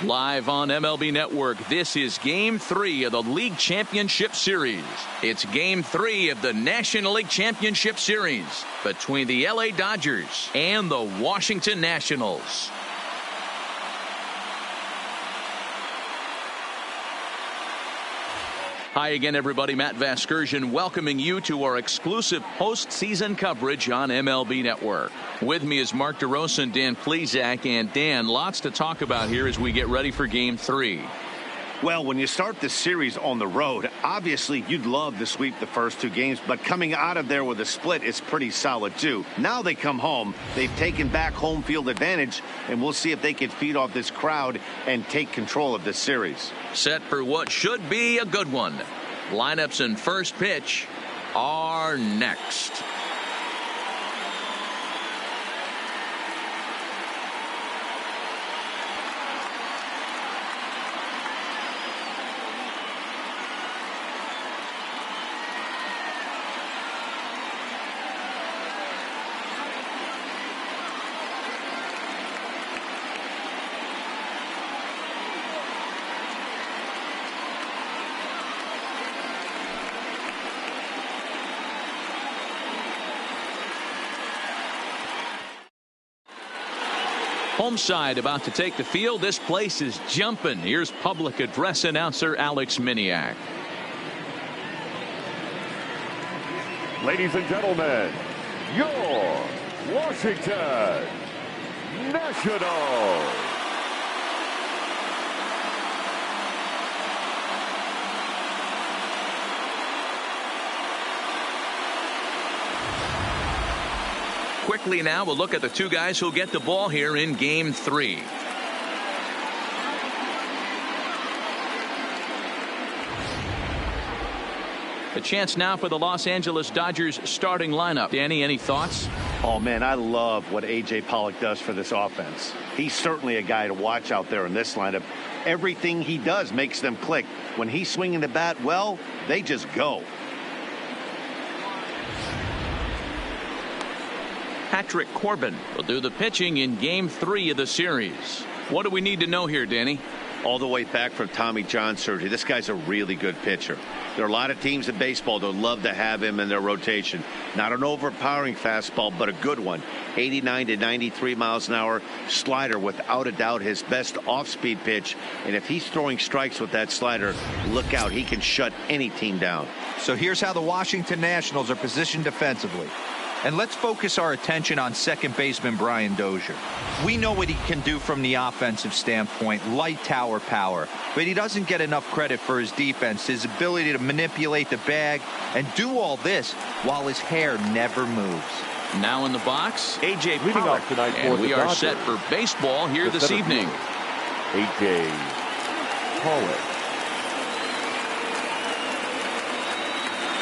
Live on MLB Network, this is Game 3 of the League Championship Series. It's Game 3 of the National League Championship Series between the LA Dodgers and the Washington Nationals. Hi again, everybody. Matt Vasgersian welcoming you to our exclusive postseason coverage on MLB Network. With me is Mark DeRosa and Dan Plesac. And Dan, lots to talk about here as we get ready for Game 3. Well, when you start this series on the road, obviously you'd love to sweep the first two games, but coming out of there with a split is pretty solid too. Now they come home, they've taken back home field advantage, and we'll see if they can feed off this crowd and take control of this series. Set for what should be a good one. Lineups and first pitch are next. Home side about to take the field. This place is jumping. Here's public address announcer Alex Miniak. Ladies and gentlemen, your Washington Nationals. Quickly now, we'll look at the two guys who'll get the ball here in Game 3. A chance now for the Los Angeles Dodgers starting lineup. Danny, any thoughts? Oh, man, I love what A.J. Pollock does for this offense. He's certainly a guy to watch out there in this lineup. Everything he does makes them click. When he's swinging the bat, well, they just go. Patrick Corbin will do the pitching in Game 3 of the series. What do we need to know here, Danny? All the way back from Tommy John surgery, this guy's a really good pitcher. There are a lot of teams in baseball that would love to have him in their rotation. Not an overpowering fastball, but a good one. 89 to 93 miles an hour slider, without a doubt his best off-speed pitch. And if he's throwing strikes with that slider, look out. He can shut any team down. So here's how the Washington Nationals are positioned defensively. And let's focus our attention on second baseman Brian Dozier. We know what he can do from the offensive standpoint, light tower power, but he doesn't get enough credit for his defense, his ability to manipulate the bag and do all this while his hair never moves. Now in the box, A.J. Leading Pollock, off tonight for and we the are Dodgers, set for baseball here this evening. A.J. Pollock.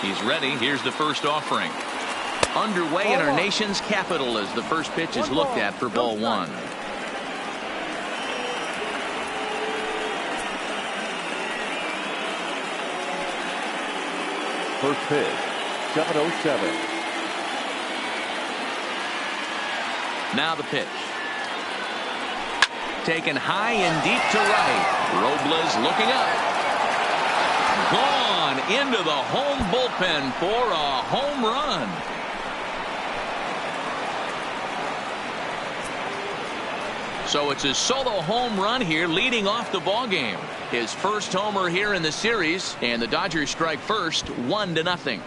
He's ready. Here's the first offering. Underway in our nation's capital as the first pitch is looked at for ball one. First pitch, 7:07. Now the pitch. Taken high and deep to right. Robles looking up. Gone into the home bullpen for a home run. So it's his solo home run here leading off the ball game. His first homer here in the series, and the Dodgers strike first 1-0.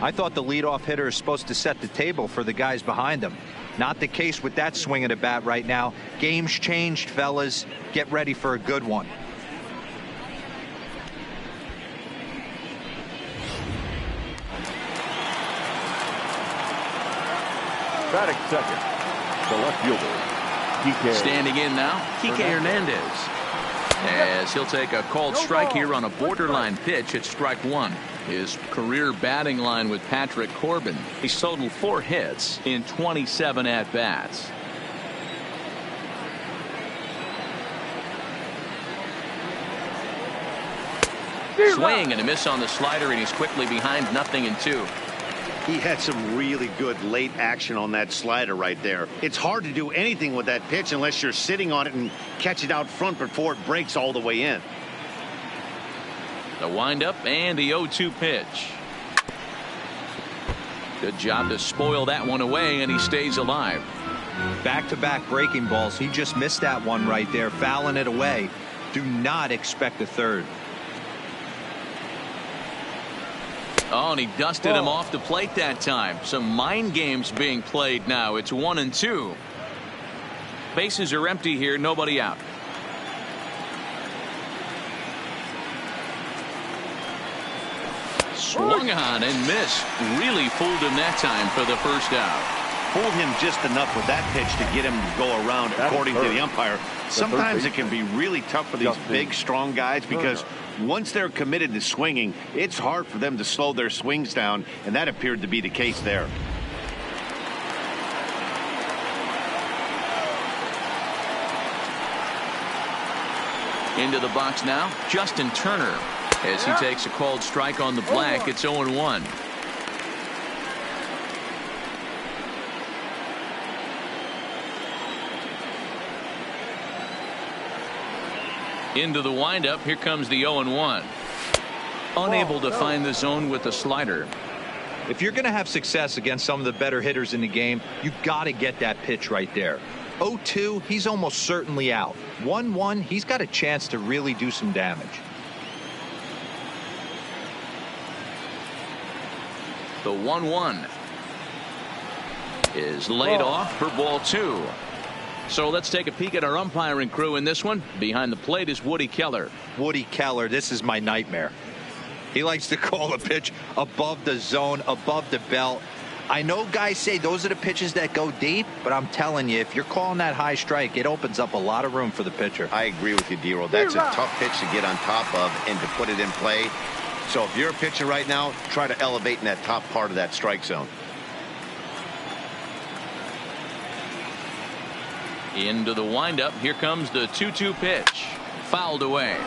I thought the leadoff hitter is supposed to set the table for the guys behind him. Not the case with that swing of the bat right now. Game's changed, fellas. Get ready for a good one. Batting second, the left fielder, Kike. Standing in now, Kike Hernandez. As he'll take a called strike here on a borderline pitch at strike one. His career batting line with Patrick Corbin. He's totaled 4 hits in 27 at-bats. Swing and a miss on the slider, and he's quickly behind 0-2. He had some really good late action on that slider right there. It's hard to do anything with that pitch unless you're sitting on it and catch it out front before it breaks all the way in. The windup and the 0-2 pitch. Good job to spoil that one away, and he stays alive. Back-to-back breaking balls. He just missed that one right there, fouling it away. Do not expect a third. Oh, and he dusted him off the plate that time. Some mind games being played now. It's 1-2. Bases are empty here. Nobody out. Swung on and missed. Really fooled him that time for the first out. Fooled him just enough with that pitch to get him to go around, according to the umpire. Sometimes it can be really tough for these big, strong guys because once they're committed to swinging, it's hard for them to slow their swings down, and that appeared to be the case there. Into the box now, Justin Turner. As he takes a called strike on the black, it's 0-1. Into the windup. Here comes the 0-1. Unable to find the zone with the slider. If you're going to have success against some of the better hitters in the game, you got to get that pitch right there. 0-2, he's almost certainly out. 1-1, he's got a chance to really do some damage. The 1-1 is laid off for ball 2. So let's take a peek at our umpiring crew in this one. Behind the plate is Woody Keller. Woody Keller, this is my nightmare. He likes to call a pitch above the zone, above the belt. I know guys say those are the pitches that go deep, but I'm telling you, if you're calling that high strike, it opens up a lot of room for the pitcher. I agree with you, D-Roll. That's a tough pitch to get on top of and to put it in play. So if you're a pitcher right now, try to elevate in that top part of that strike zone. Into the windup. Here comes the 2-2 pitch. Fouled away.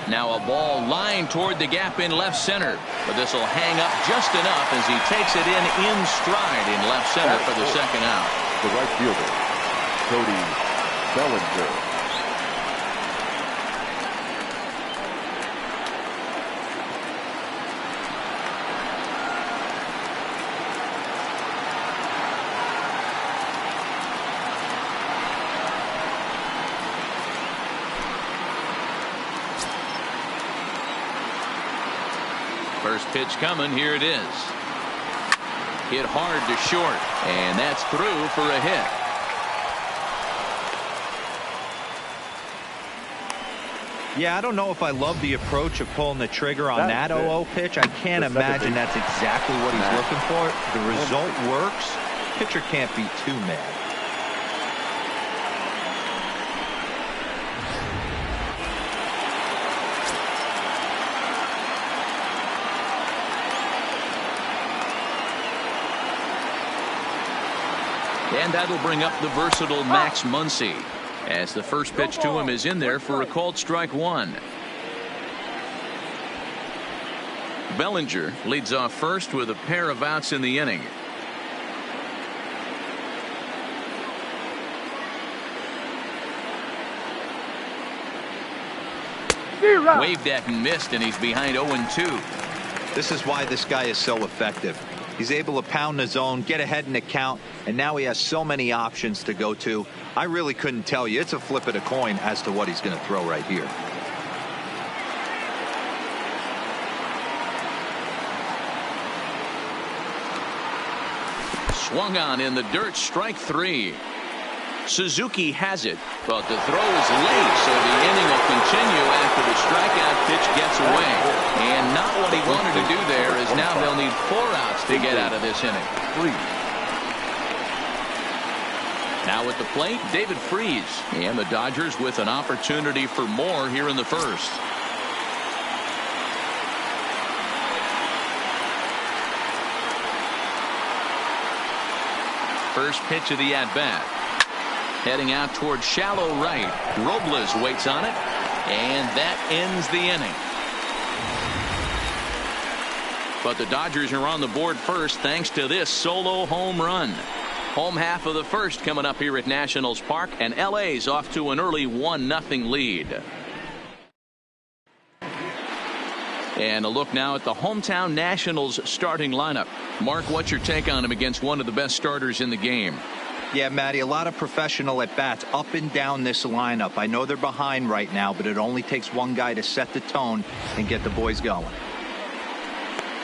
Now a ball lined toward the gap in left center. But this will hang up just enough as he takes it in stride in left center for the second out. The right fielder, Cody Bellinger. First pitch coming. Here it is. Hit hard to short, and that's through for a hit. Yeah, I don't know if I love the approach of pulling the trigger on that 0-0 pitch. I can't imagine that's exactly what he's looking for. The result works. Pitcher can't be too mad. And that'll bring up the versatile Max Muncy, as the first pitch to him is in there for a called strike 1. Bellinger leads off first with a pair of outs in the inning. Waved at and missed, and he's behind 0-2. This is why this guy is so effective. He's able to pound the zone, get ahead in the count, and now he has so many options to go to. I really couldn't tell you. It's a flip of the coin as to what he's going to throw right here. Swung on in the dirt, strike 3. Suzuki has it, but the throw is late, so the inning will continue after the strikeout pitch gets away. And not what he wanted to do there, as now they'll need 4 outs to get out of this inning. Now at the plate, David Freese, and the Dodgers with an opportunity for more here in the first. First pitch of the at-bat. Heading out towards shallow right. Robles waits on it, and that ends the inning. But the Dodgers are on the board first thanks to this solo home run. Home half of the first coming up here at Nationals Park, and LA's off to an early 1-0 lead. And a look now at the hometown Nationals starting lineup. Mark, what's your take on him against one of the best starters in the game? Yeah, Matty, a lot of professional at-bats up and down this lineup. I know they're behind right now, but it only takes one guy to set the tone and get the boys going.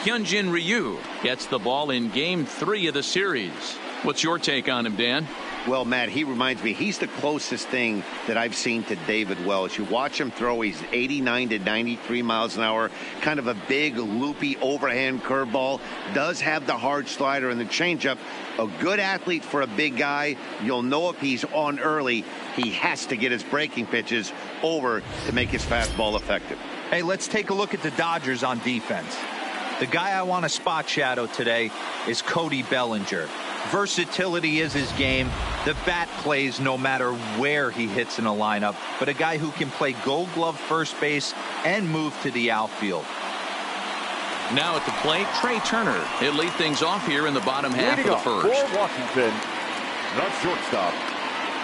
Hyunjin Ryu gets the ball in Game 3 of the series. What's your take on him, Dan? Well, Matt, he reminds me, he's the closest thing that I've seen to David Wells. You watch him throw, he's 89 to 93 miles an hour, kind of a big, loopy, overhand curveball, does have the hard slider and the changeup. A good athlete for a big guy. You'll know if he's on early, he has to get his breaking pitches over to make his fastball effective. Hey, let's take a look at the Dodgers on defense. The guy I want to spot shadow today is Cody Bellinger. Versatility is his game. The bat plays no matter where he hits in a lineup, but a guy who can play Gold Glove first base and move to the outfield. Now at the plate, Trey Turner. He'll lead things off here in the bottom half of the first. For Washington, the shortstop,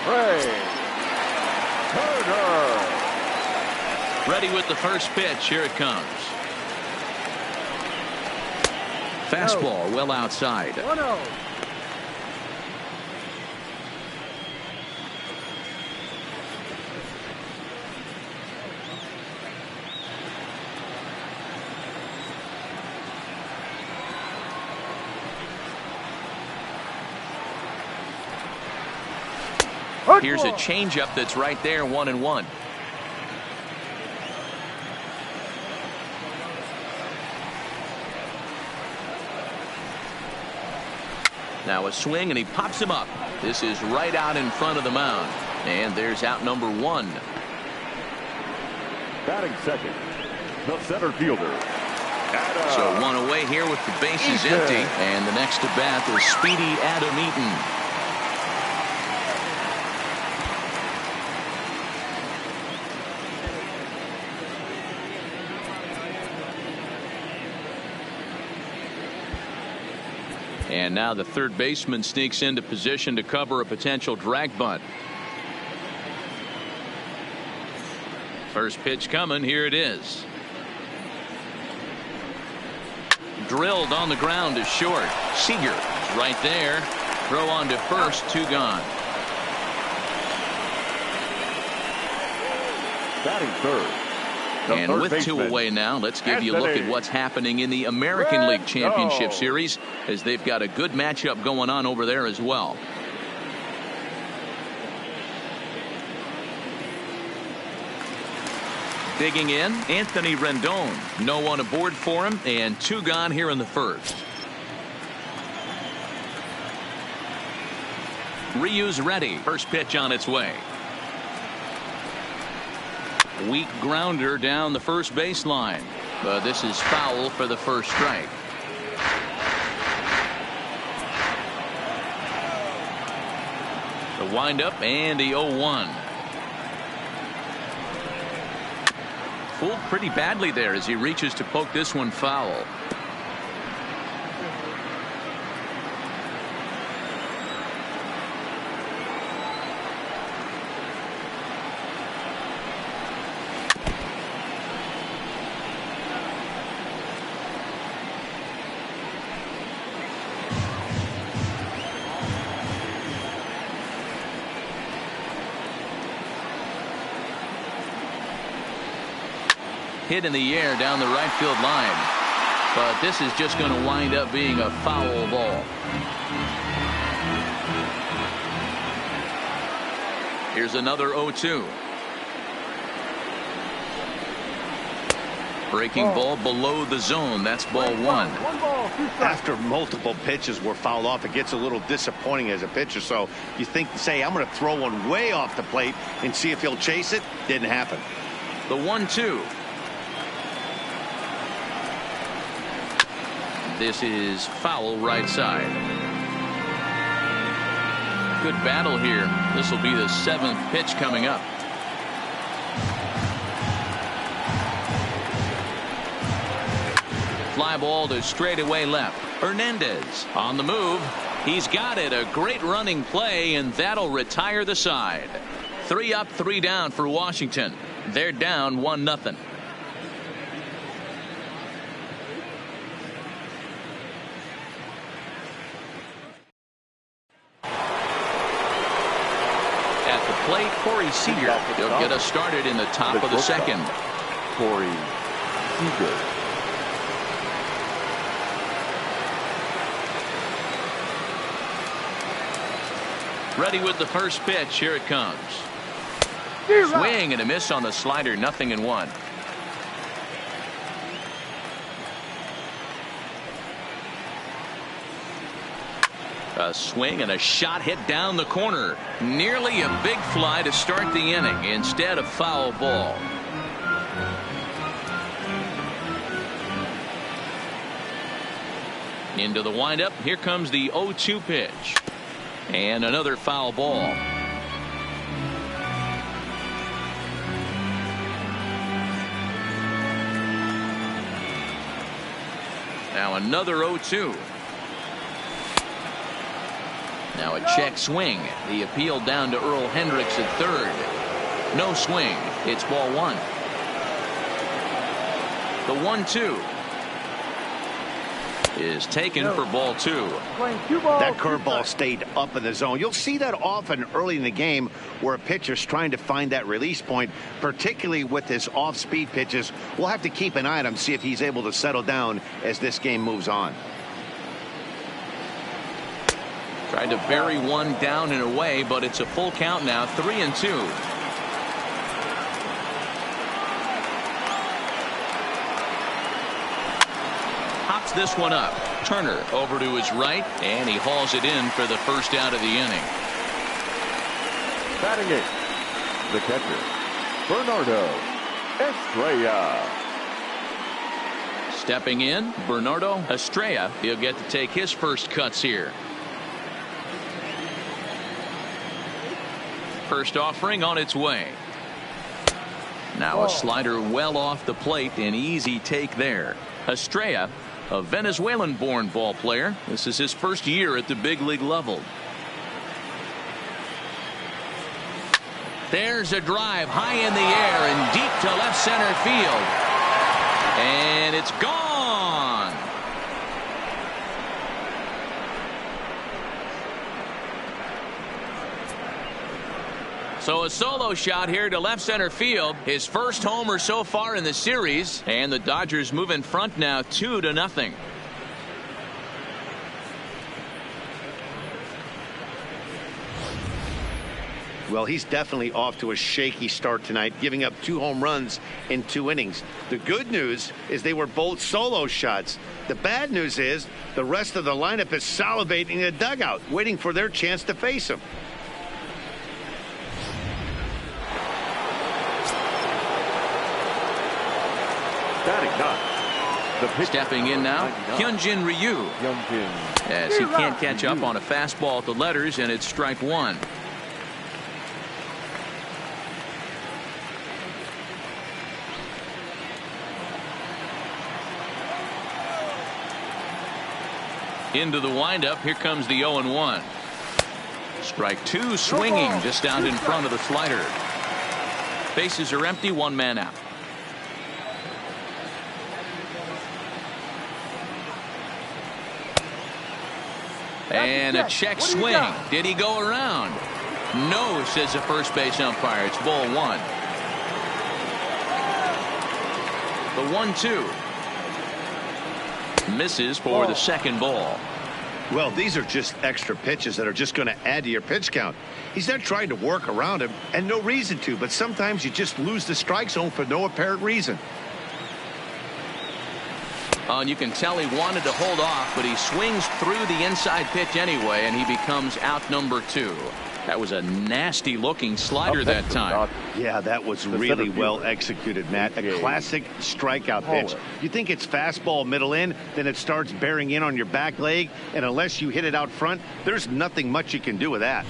Trey Turner. Ready with the first pitch. Here it comes. Fastball well outside. 1-0. Here's a changeup that's right there, 1-1. Now a swing, and he pops him up. This is right out in front of the mound. And there's out number 1. Batting second, the center fielder. So one away here with the bases empty. And the next at bat is speedy Adam Eaton. And now the third baseman sneaks into position to cover a potential drag bunt. First pitch coming. Here it is. Drilled on the ground to short. Seager right there. Throw on to first. 2 gone. Batting third. And with 2 away now, let's give you a look at what's happening in the American League Championship Series, as they've got a good matchup going on over there as well. Digging in, Anthony Rendon. No one aboard for him, and 2 gone here in the first. Ryu's ready. First pitch on its way. Weak grounder down the first baseline, but this is foul for the first strike. The windup and the 0-1. Fooled pretty badly there as he reaches to poke this one foul. Hit in the air down the right field line, but this is just going to wind up being a foul ball. Here's another 0-2. Breaking ball below the zone. That's ball 1. After multiple pitches were fouled off, it gets a little disappointing as a pitcher. So you say, I'm going to throw one way off the plate and see if he'll chase it. Didn't happen. The 1-2. This is foul right side. Good battle here. This will be the 7th pitch coming up. Fly ball to straightaway left. Hernandez on the move. He's got it. A great running play, and that'll retire the side. 3 up, 3 down for Washington. They're down 1-0. At the plate, Corey Seager. He'll get us started in the top of the 2nd. Corey Seager. Ready with the first pitch. Here it comes. Swing and a miss on the slider. 0-1. A swing and a shot hit down the corner. Nearly a big fly to start the inning. Instead, a foul ball. Into the windup. Here comes the 0-2 pitch. And another foul ball. Now another 0-2. Now a check swing. The appeal down to Earl Hendricks at 3rd. No swing. It's ball 1. The 1-2 is taken for ball 2. That curveball stayed up in the zone. You'll see that often early in the game where a pitcher's trying to find that release point, particularly with his off-speed pitches. We'll have to keep an eye on him, see if he's able to settle down as this game moves on. Tried to bury one down and away, but it's a full count now. 3-2. Pops this one up. Turner over to his right, and he hauls it in for the first out of the inning. Batting it, the catcher, Bernardo Estrella. Stepping in, Bernardo Estrella. He'll get to take his first cuts here. First offering on its way. Now a slider well off the plate. An easy take there. Estrella, a Venezuelan-born ball player. This is his first year at the big league level. There's a drive high in the air and deep to left center field. And it's gone. So a solo shot here to left center field. His first homer so far in the series. And the Dodgers move in front now 2-0. Well, he's definitely off to a shaky start tonight, giving up 2 home runs in 2 innings. The good news is they were both solo shots. The bad news is the rest of the lineup is salivating in the dugout, waiting for their chance to face him. Stepping in now, Hyunjin Ryu. As he can't catch up on a fastball at the letters, and it's strike 1. Into the windup. Here comes the 0-1. Strike 2, swinging just out in front of the slider. Bases are empty, 1 man out. And a check swing. Did he go around? No, says the first base umpire. It's ball 1. The 1-2 misses for the second ball. Well, these are just extra pitches that are just going to add to your pitch count. He's not trying to work around him, and no reason to, but sometimes you just lose the strike zone for no apparent reason. And you can tell he wanted to hold off, but he swings through the inside pitch anyway, and he becomes out number 2. That was a nasty looking slider that time. Yeah, that was really well executed, Matt. A classic strikeout pitch. You think it's fastball middle in, then it starts bearing in on your back leg, and unless you hit it out front, there's nothing much you can do with that.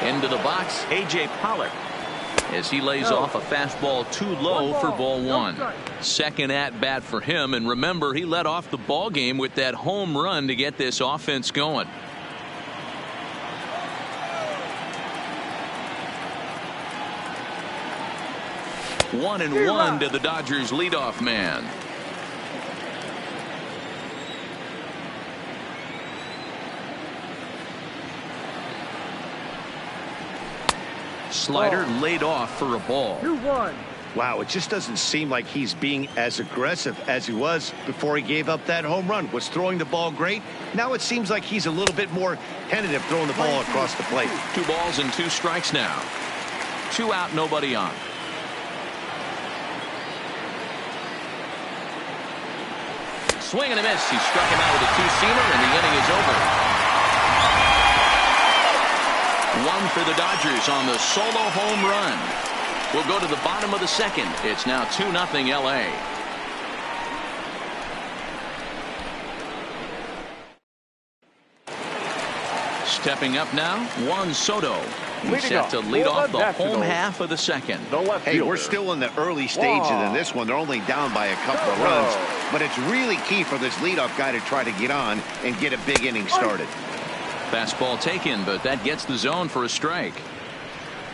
Into the box, A.J. Pollock, as he lays off a fastball too low for ball one. Second at bat for him, and remember, he led off the ball game with that home run to get this offense going. One and one to the Dodgers leadoff man. Slider laid off for a ball. 2-1. Wow, it just doesn't seem like he's being as aggressive as he was before he gave up that home run. Was throwing the ball great. Now it seems like he's a little bit more tentative throwing the ball across the plate. 2 balls and 2 strikes now. 2 out, nobody on. Swing and a miss. He struck him out with a 2-seamer, and the inning is over. 1 for the Dodgers on the solo home run. We'll go to the bottom of the second. It's now 2-0 L.A. Stepping up now, Juan Soto. He's set to lead off the home half of the second. Hey, we're still in the early stages in this one. They're only down by a couple of runs, but it's really key for this leadoff guy to try to get on and get a big inning started. Fastball taken, but that gets the zone for a strike.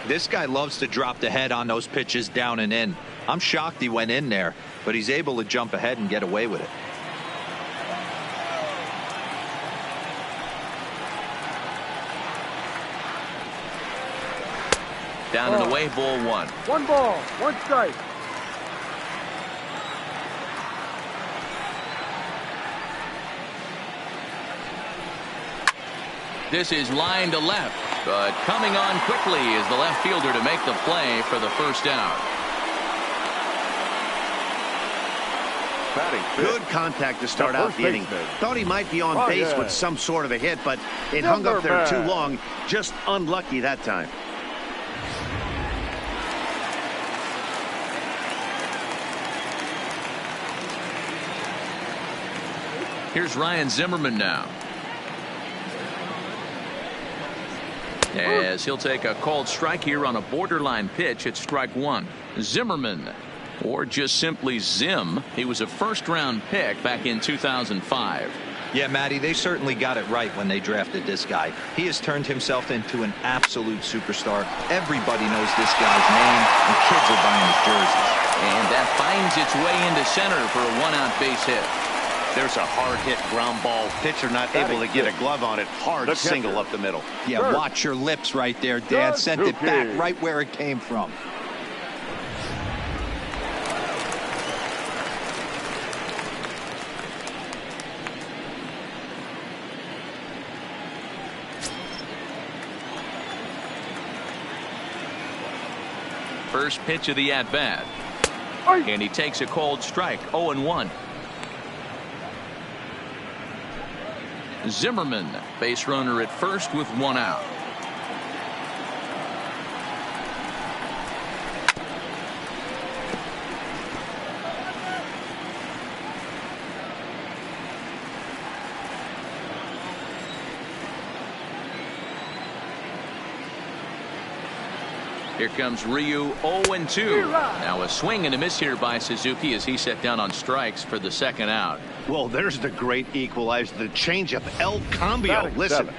This guy loves to drop the head on those pitches down and in. I'm shocked he went in there, but he's able to jump ahead and get away with it. Down and away, ball 1. 1 ball, 1 strike. This is line to left, but coming on quickly is the left fielder to make the play for the first out. Good contact to start out the inning. Thought he might be on base with some sort of a hit, but it hung up there too long. Just unlucky that time. Here's Ryan Zimmerman now, as he'll take a called strike here on a borderline pitch at strike 1. Zimmerman, or just simply Zim. He was a first-round pick back in 2005. Yeah, Matty, they certainly got it right when they drafted this guy. He has turned himself into an absolute superstar. Everybody knows this guy's name, and kids are buying his jerseys. And that finds its way into center for a 1-out base hit. There's a hard hit ground ball. Pitcher not able to get a glove on it. Hard single up the middle. Yeah, watch your lips right there, Dad. Sent it back right where it came from. First pitch of the at-bat. And he takes a called strike. 0-1. Zimmerman, base runner at first with 1 out. Here comes Ryu, 0-2. Now a swing and a miss here by Suzuki as he set down on strikes for the second out. Well, there's the great equalizer, the changeup, El Cambio. Listen,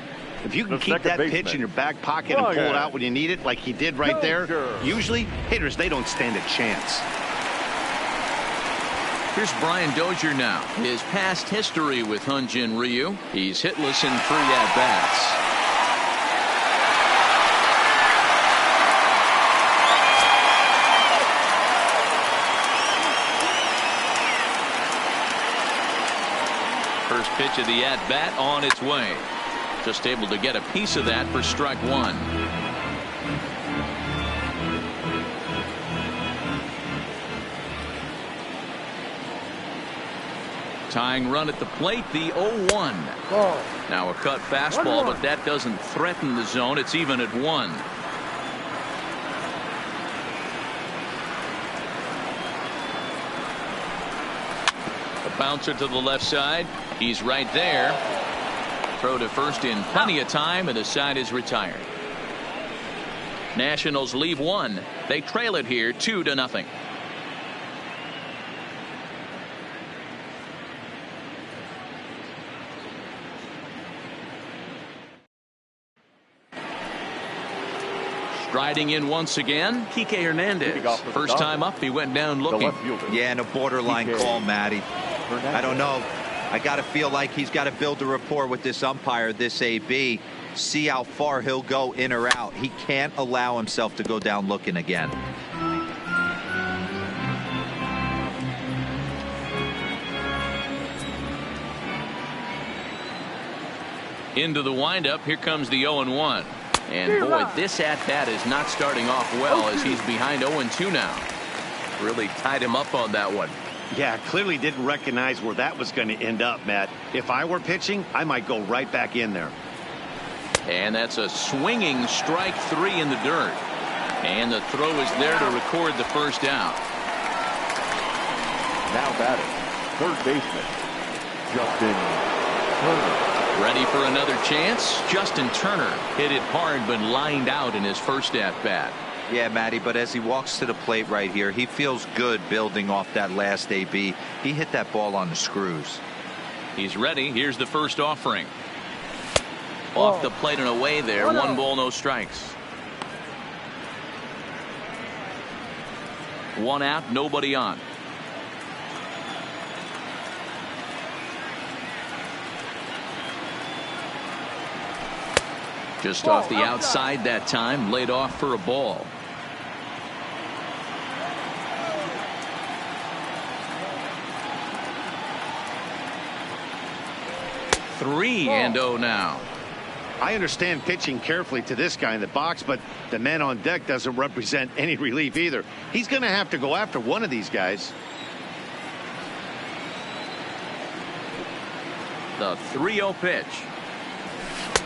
if you can keep that pitch in your back pocket and pull it out when you need it, like he did right there, usually hitters, they don't stand a chance. Here's Brian Dozier now. His past history with Hyun-Jin Ryu. He's hitless in 3 at-bats. First pitch of the at-bat on its way. Just able to get a piece of that for strike 1. Tying run at the plate, the 0-1. Ball. Now a cut fastball, but that doesn't threaten the zone. It's even at 1. A bouncer to the left side. He's right there. Throw to first in plenty of time, and the side is retired. Nationals leave 1. They trail it here 2-0. Striding in once again, Kike Hernandez. First time up, he went down looking. Yeah, and a borderline call, Matty. I don't know. I got to feel like he's got to build a rapport with this umpire, this AB. See how far he'll go in or out. He can't allow himself to go down looking again. Into the windup. Here comes the 0-1. And boy, this at-bat is not starting off well as he's behind 0-2 now. Really tied him up on that one. Yeah, clearly didn't recognize where that was going to end up, Matt. If I were pitching, I might go right back in there. And that's a swinging strike 3 in the dirt. And the throw is there to record the first out. Now batting, third baseman, Justin Turner. Ready for another chance? Justin Turner hit it hard but lined out in his first at-bat. Yeah, Matty, but as he walks to the plate right here, he feels good building off that last AB. He hit that ball on the screws. He's ready. Here's the first offering. Off the plate and away there. 1 ball, no strikes. 1 out, nobody on. Just off the outside that time, laid off for a ball. Three and 0 now. I understand pitching carefully to this guy in the box, but the man on deck doesn't represent any relief either. He's going to have to go after one of these guys. The 3-0 pitch.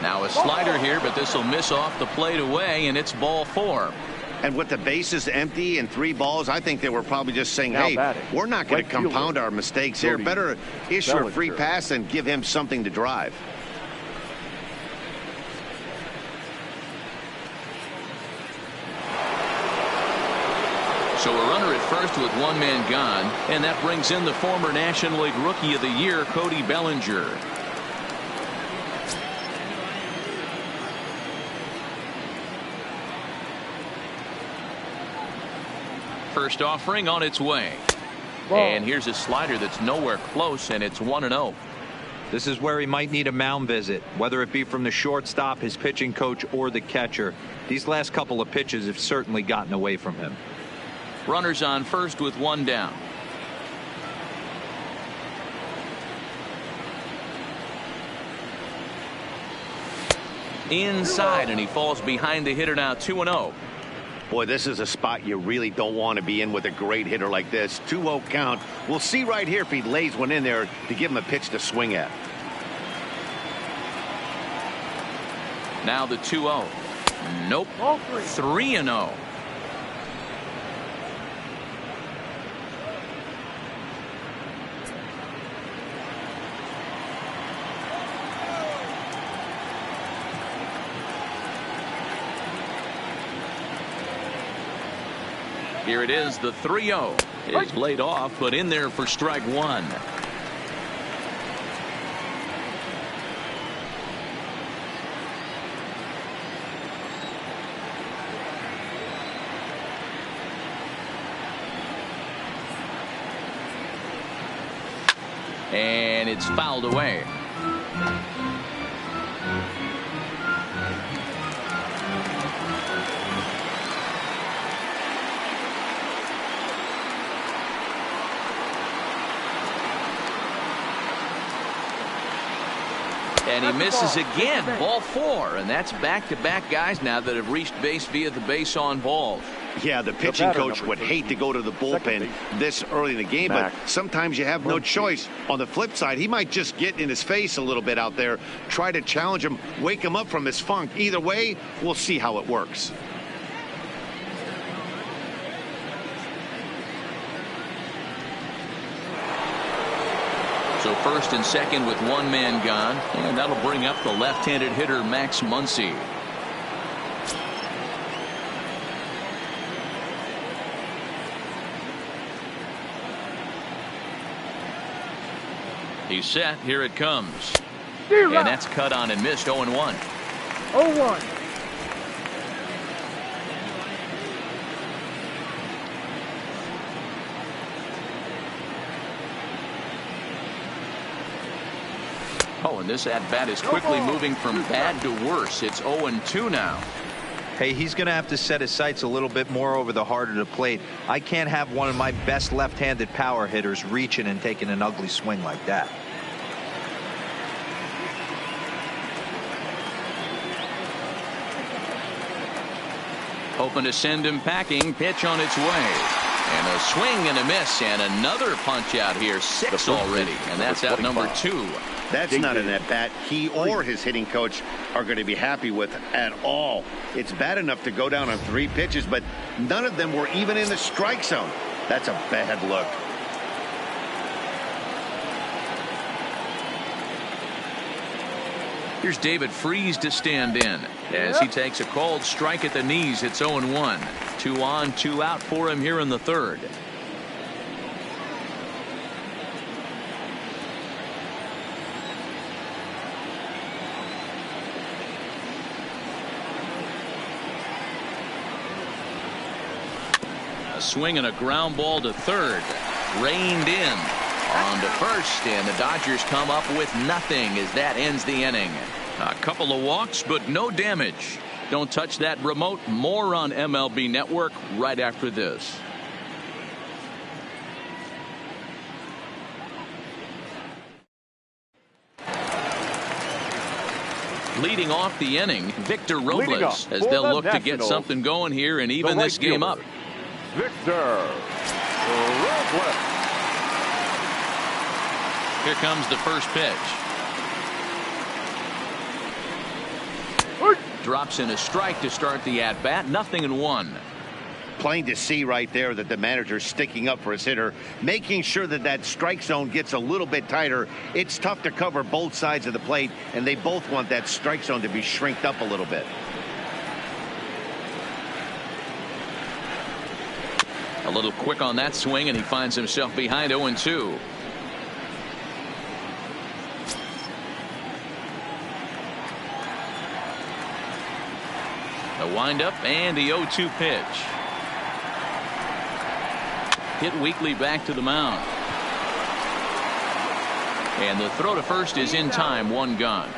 Now a slider here, but this will miss off the plate away, and it's ball 4. And with the bases empty and 3 balls, I think they were probably just saying, hey, we're not going to compound our mistakes here. Better issue a free pass and give him something to drive. So a runner at first with 1 man gone, and that brings in the former National League Rookie of the Year, Cody Bellinger. First offering on its way. And here's a slider that's nowhere close, and it's 1-0. This is where he might need a mound visit, whether it be from the shortstop, his pitching coach, or the catcher. These last couple of pitches have certainly gotten away from him. Runners on first with 1 down. Inside, and he falls behind the hitter now. 2-0. Boy, this is a spot you really don't want to be in with a great hitter like this. 2-0 count. We'll see right here if he lays one in there to give him a pitch to swing at. Now the 2-0. Nope. 3-0. Here it is. The 3-0 is laid off, but in there for strike 1. And it's fouled away. And he misses again. Ball 4. And that's back-to-back guys now that have reached base via the base on balls. Yeah, the pitching coach would hate to go to the bullpen this early in the game, but sometimes you have no choice. On the flip side, he might just get in his face a little bit out there, try to challenge him, wake him up from his funk. Either way, we'll see how it works. So first and second with one man gone, and that'll bring up the left-handed hitter Max Muncy. He's set. Here it comes. And that's cut on and missed. 0-1. 0-1. Oh, and this at-bat is quickly moving from bad to worse. It's 0-2 now. Hey, he's going to have to set his sights a little bit more over the heart of the plate. I can't have one of my best left-handed power hitters reaching and taking an ugly swing like that. Hoping to send him packing. Pitch on its way. And a swing and a miss. And another punch out here. 6 already. And that's out number 2. That's not an at-bat he or his hitting coach are going to be happy with at all. It's bad enough to go down on 3 pitches, but none of them were even in the strike zone. That's a bad look. Here's David Freese to stand in as he takes a called strike at the knees. It's 0-1. 2 on, 2 out for him here in the third. A swing and a ground ball to third. Reined in. On to first, and the Dodgers come up with nothing as that ends the inning. A couple of walks, but no damage. Don't touch that remote. More on MLB Network right after this. Leading off the inning, Victor Robles, as they'll look to get something going here and even this game up. Victor Robles. Here comes the first pitch. Drops in a strike to start the at-bat. 0-1. Plain to see right there that the manager's sticking up for his hitter, making sure that that strike zone gets a little bit tighter. It's tough to cover both sides of the plate, and they both want that strike zone to be shrinked up a little bit. A little quick on that swing, and he finds himself behind 0-2. A windup and the 0-2 pitch. Hit weakly back to the mound. And the throw to first is in time. 1 gone.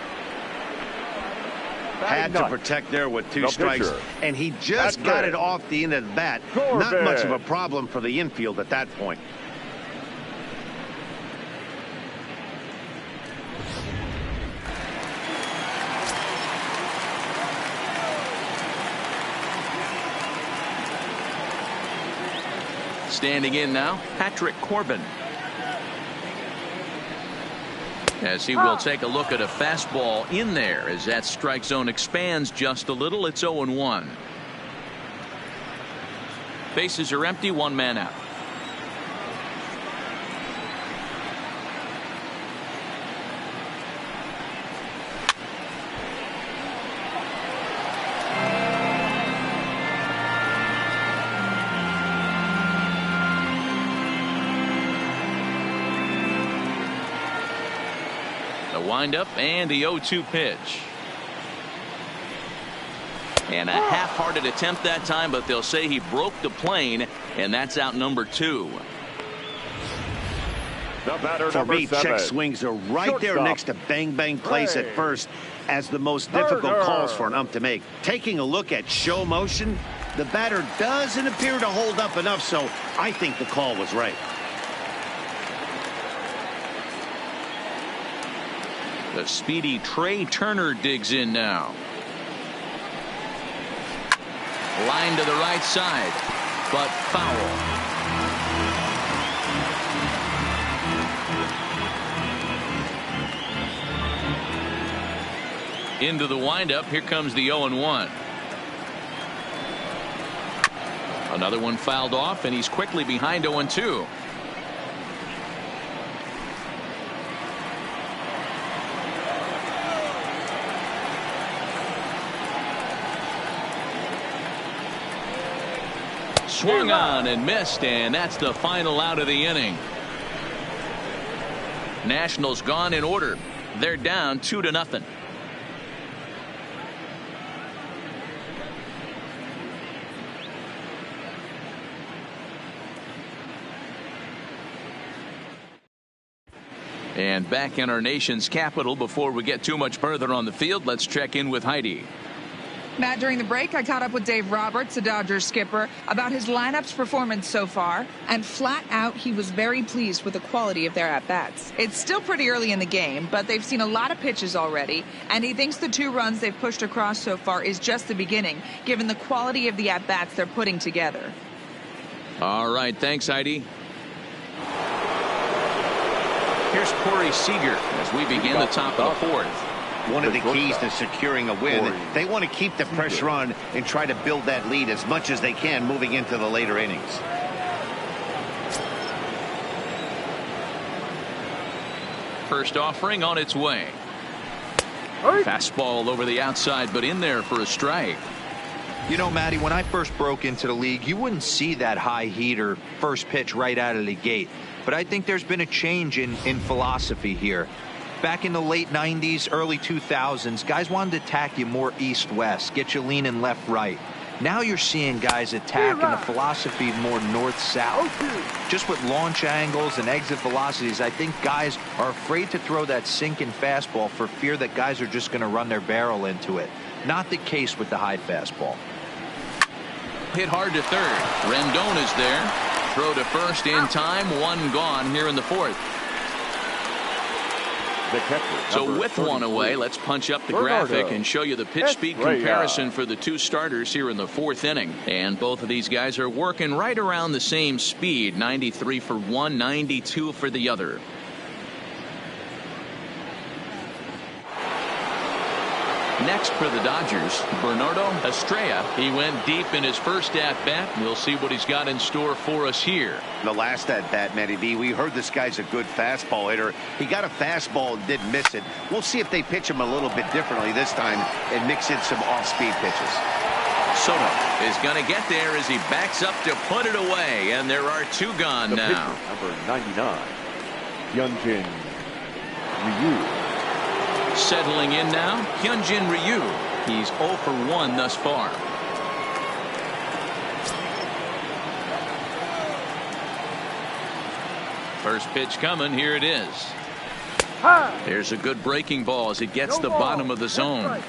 Had to protect there with 2 strikes, and he just got it off the end of the bat. Not much of a problem for the infield at that point. Standing in now, Patrick Corbin. As he will take a look at a fastball in there as that strike zone expands just a little. It's 0-1. Bases are empty. 1 man out. Windup and the 0-2 pitch. And a half-hearted attempt that time, but they'll say he broke the plane, and that's out number 2. For me, check swings are right there next to bang-bang plays at first as the most difficult calls for an ump to make. Taking a look at show motion, the batter doesn't appear to hold up enough, so I think the call was right. The speedy Trey Turner digs in now. Line to the right side, but foul. Into the windup. Here comes the 0-1. Another one fouled off, and he's quickly behind 0-2. Swung on and missed, and that's the final out of the inning. Nationals gone in order. They're down 2-0. And back in our nation's capital, before we get too much further on the field, let's check in with Heidi. Matt, during the break, I caught up with Dave Roberts, the Dodgers skipper, about his lineup's performance so far, and flat out, he was very pleased with the quality of their at-bats. It's still pretty early in the game, but they've seen a lot of pitches already, and he thinks the 2 runs they've pushed across so far is just the beginning, given the quality of the at-bats they're putting together. All right, thanks, Heidi. Here's Corey Seager as we begin the top of the 4th. One of the keys to securing a win, they want to keep the pressure on and try to build that lead as much as they can moving into the later innings. First offering on its way. Fastball over the outside, but in there for a strike. You know, Matty, when I first broke into the league, you wouldn't see that high heater first pitch right out of the gate. But I think there's been a change in philosophy here. Back in the late 90s, early 2000s, guys wanted to attack you more east-west, get you leaning left-right. Now you're seeing guys attack in a philosophy more north-south. Just with launch angles and exit velocities, I think guys are afraid to throw that sinking fastball for fear that guys are just going to run their barrel into it. Not the case with the high fastball. Hit hard to third. Rendon is there. Throw to first in time. 1 gone here in the 4th. So with 1 away, let's punch up the graphic and show you the pitch speed comparison for the 2 starters here in the 4th inning. And both of these guys are working right around the same speed. 93 for one, 92 for the other. Next for the Dodgers, Bernardo Estrella. He went deep in his first at-bat. We'll see what he's got in store for us here. The last at-bat, Matty V, we heard this guy's a good fastball hitter. He got a fastball and didn't miss it. We'll see if they pitch him a little bit differently this time and mix in some off-speed pitches. Soto is going to get there as he backs up to put it away, and there are 2 gone now. Pitcher, number 99, Hyunjin Ryu. Settling in now, Hyunjin Ryu. He's 0 for 1 thus far. First pitch coming. Here it is. There's a good breaking ball as it gets the bottom of the zone.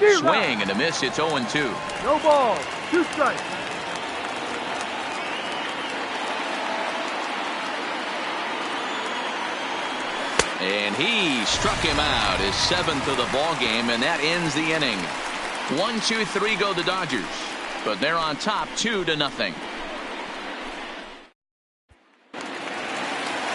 Swing and a miss. It's 0-2. No ball. 2 strikes. And he struck him out, his 7th of the ball game, and that ends the inning. 1, 2, 3 go the Dodgers, but they're on top 2-0.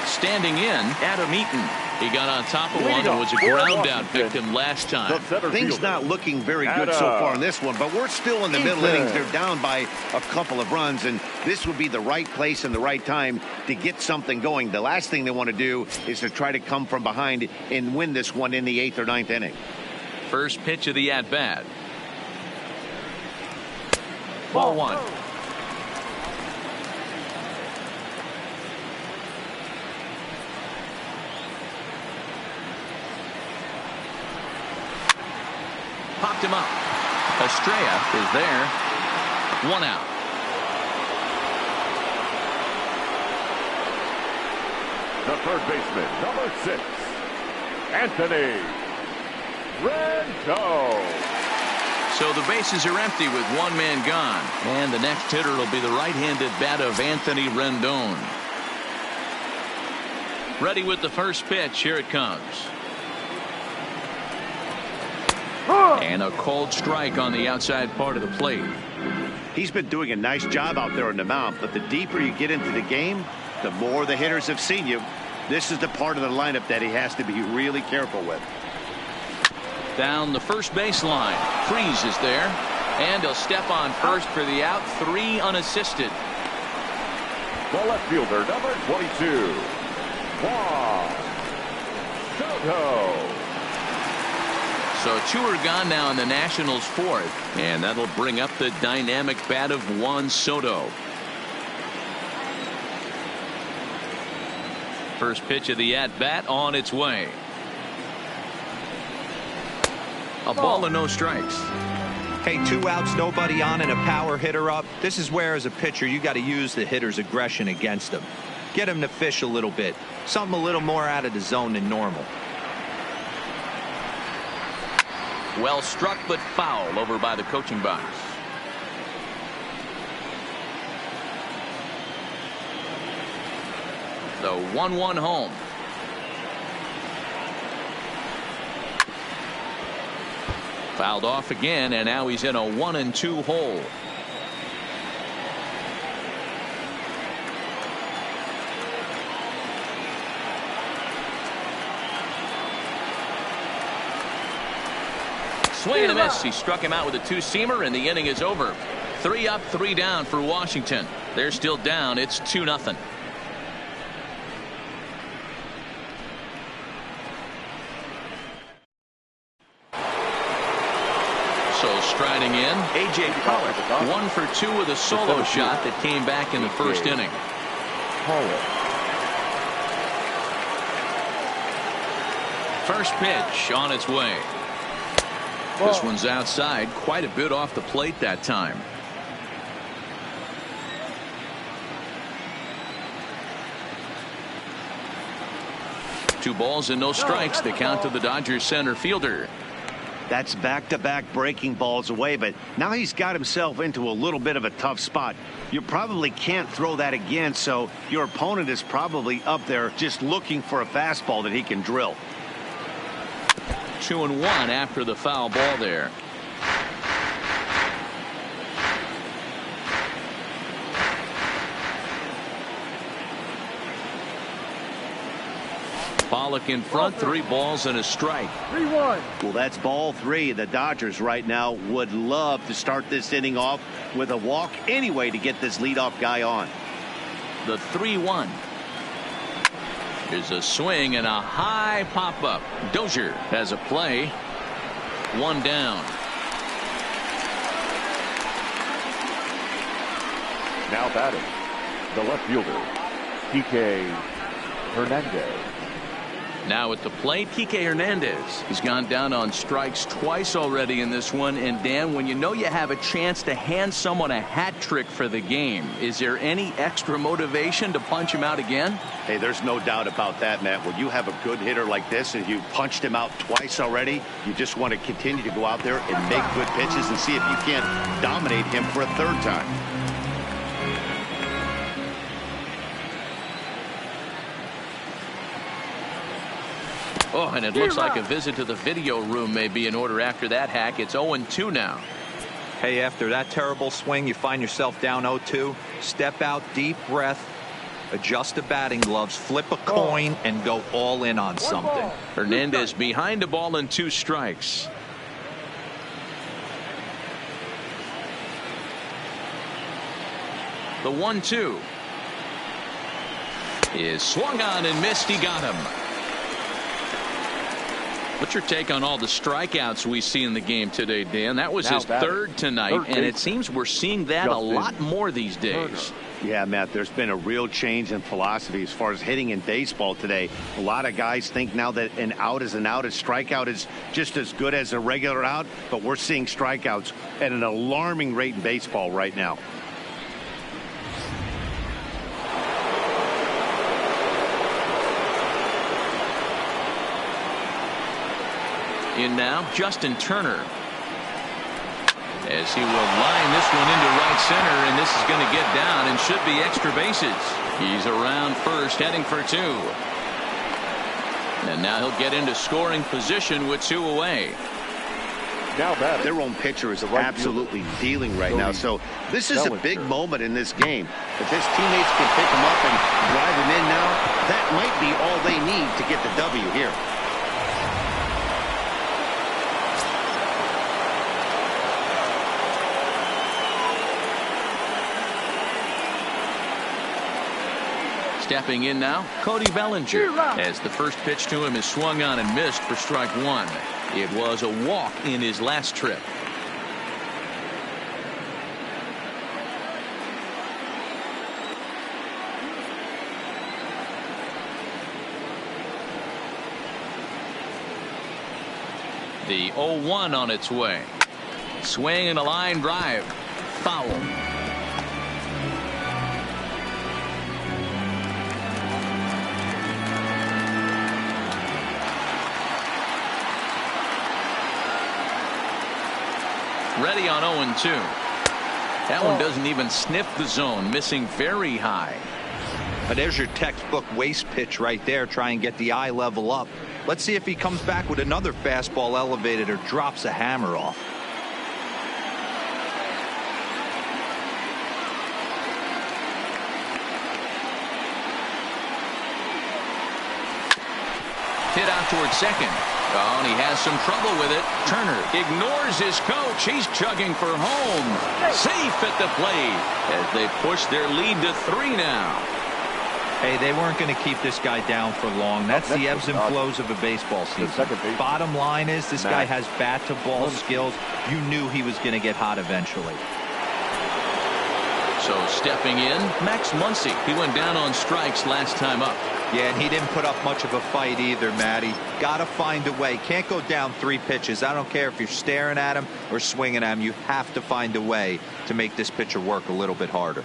Standing in, Adam Eaton. He got on top of one and was a ground out victim last time. Things not looking very good so far in this one, but we're still in the middle innings. They're down by a couple of runs, and this would be the right place and the right time to get something going. The last thing they want to do is to try to come from behind and win this one in the 8th or 9th inning. First pitch of the at-bat. Ball 1. Popped him up. Estrella is there. 1 out. The third baseman, number 6, Anthony Rendon. So the bases are empty with one man gone. And the next hitter will be the right-handed bat of Anthony Rendon. Ready with the first pitch. Here it comes. And a cold strike on the outside part of the plate. He's been doing a nice job out there on the mound, but the deeper you get into the game, the more the hitters have seen you. This is the part of the lineup that he has to be really careful with. Down the first baseline. Freese is there. And he'll step on first for the out. 3 unassisted. The left fielder, number 22, Juan Soto. So 2 are gone now in the Nationals' 4th. And that'll bring up the dynamic bat of Juan Soto. First pitch of the at-bat on its way. A ball and no strikes. Hey, 2 outs, nobody on, and a power hitter up. This is where, as a pitcher, you got to use the hitter's aggression against him. Get him to fish a little bit. Something a little more out of the zone than normal. Well struck, but foul over by the coaching box. The 1-1 home. Fouled off again, and now he's in a 1-2 hole. Swing and a miss. He struck him out with a 2-seamer, and the inning is over. 3 up, 3 down for Washington. They're still down. It's 2-0. So striding in, A.J. Pollock, 1 for 2 with a solo shot that came back in the first inning. First pitch on its way. This one's outside, quite a bit off the plate that time. Two balls and no strikes. The count to the Dodgers center fielder. That's back-to-back breaking balls away, but now he's got himself into a little bit of a tough spot. You probably can't throw that again, so your opponent is probably up there just looking for a fastball that he can drill. 2-1 after the foul ball there. Pollock in front, 3 balls and a strike. 3-1. Well, that's ball 3. The Dodgers right now would love to start this inning off with a walk anyway to get this leadoff guy on. The 3-1. Here's a swing and a high pop-up. Dozier has a play. 1 down. Now batting, the left fielder, Kike Hernandez. Now at the plate, Kike Hernandez. He's gone down on strikes twice already in this one. And Dan, when you know you have a chance to hand someone a hat trick for the game, is there any extra motivation to punch him out again? Hey, there's no doubt about that, Matt. When you have a good hitter like this and you punched him out twice already, you just want to continue to go out there and make good pitches and see if you can't dominate him for a 3rd time. Oh, and it looks like a visit to the video room may be in order after that hack. It's 0-2 now. Hey, after that terrible swing, you find yourself down 0-2. Step out, deep breath, adjust the batting gloves, flip a coin, and go all in on something. Hernandez behind a ball and 2 strikes. The 1-2 is swung on and missed. He got him. What's your take on all the strikeouts we see in the game today, Dan? That was his 3rd tonight, and it seems we're seeing that a lot more these days. Yeah, Matt, there's been a real change in philosophy as far as hitting in baseball today. A lot of guys think now that an out is an out. A strikeout is just as good as a regular out, but we're seeing strikeouts at an alarming rate in baseball right now. In now, Justin Turner. as he will line this one into right center, and this is going to get down and should be extra bases. He's around first, heading for two. And now he'll get into scoring position with two away. Now batting. Their own pitcher is absolutely dealing right now. So this is a big moment in this game. If his teammates can pick him up and drive him in now, that might be all they need to get the W here. Stepping in now, Cody Bellinger, as the first pitch to him is swung on and missed for strike one. It was a walk in his last trip. The 0-1 on its way. Swing and a line drive. Foul. Ready on 0-2. That one doesn't even sniff the zone, missing very high. There's your textbook waste pitch right there. Try and get the eye level up. Let's see if he comes back with another fastball elevated or drops a hammer off. Hit out towards second. Oh, and he has some trouble with it. Turner ignores his coach. He's chugging for home. Safe at the plate as they push their lead to 3 now. Hey, they weren't going to keep this guy down for long. That's the ebbs and flows of a baseball season. Bottom line is this guy has bat-to-ball skills. You knew he was going to get hot eventually. So stepping in, Max Muncy. He went down on strikes last time up. Yeah, and he didn't put up much of a fight either, Matty. Got to find a way. Can't go down 3 pitches. I don't care if you're staring at him or swinging at him. You have to find a way to make this pitcher work a little bit harder.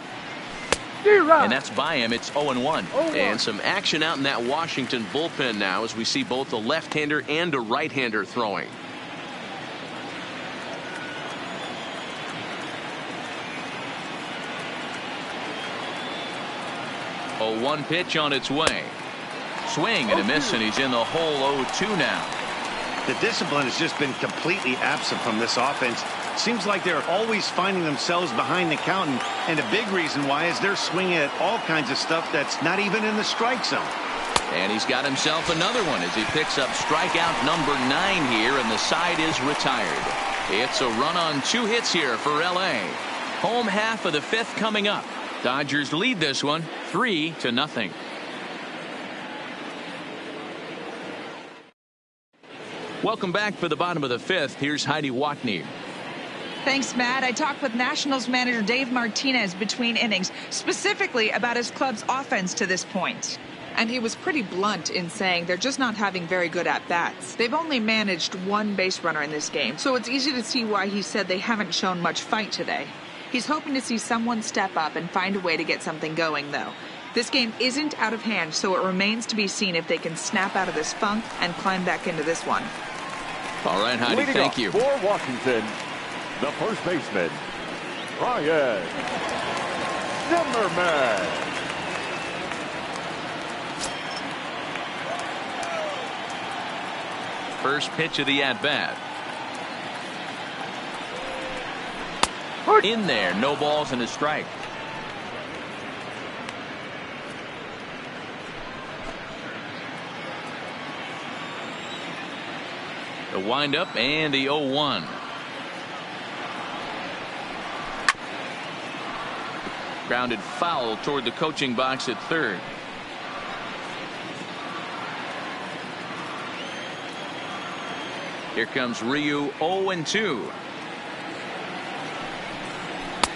And that's by him. It's 0-1. And some action out in that Washington bullpen now as we see both a left-hander and a right-hander throwing. A 1 pitch on its way. Swing and a miss, and he's in the hole 0-2 now. The discipline has just been completely absent from this offense. Seems like they're always finding themselves behind the count, and a big reason why is they're swinging at all kinds of stuff that's not even in the strike zone. And he's got himself another one as he picks up strikeout number 9 here, and the side is retired. It's a run on 2 hits here for LA. Home half of the 5th coming up. Dodgers lead this one 3-0. Welcome back for the bottom of the 5th. Here's Heidi Watney. Thanks, Matt. I talked with Nationals manager Dave Martinez between innings, specifically about his club's offense to this point. And he was pretty blunt in saying they're just not having very good at-bats. They've only managed 1 base runner in this game, so it's easy to see why he said they haven't shown much fight today. He's hoping to see someone step up and find a way to get something going, though. This game isn't out of hand, so it remains to be seen if they can snap out of this funk and climb back into this one. All right, Heidi, thank you. For Washington, the first baseman, Ryan Zimmerman. First pitch of the at-bat. In there, no balls and a strike. The windup and the 0-1. Grounded foul toward the coaching box at third. Here comes Ryu, 0-2.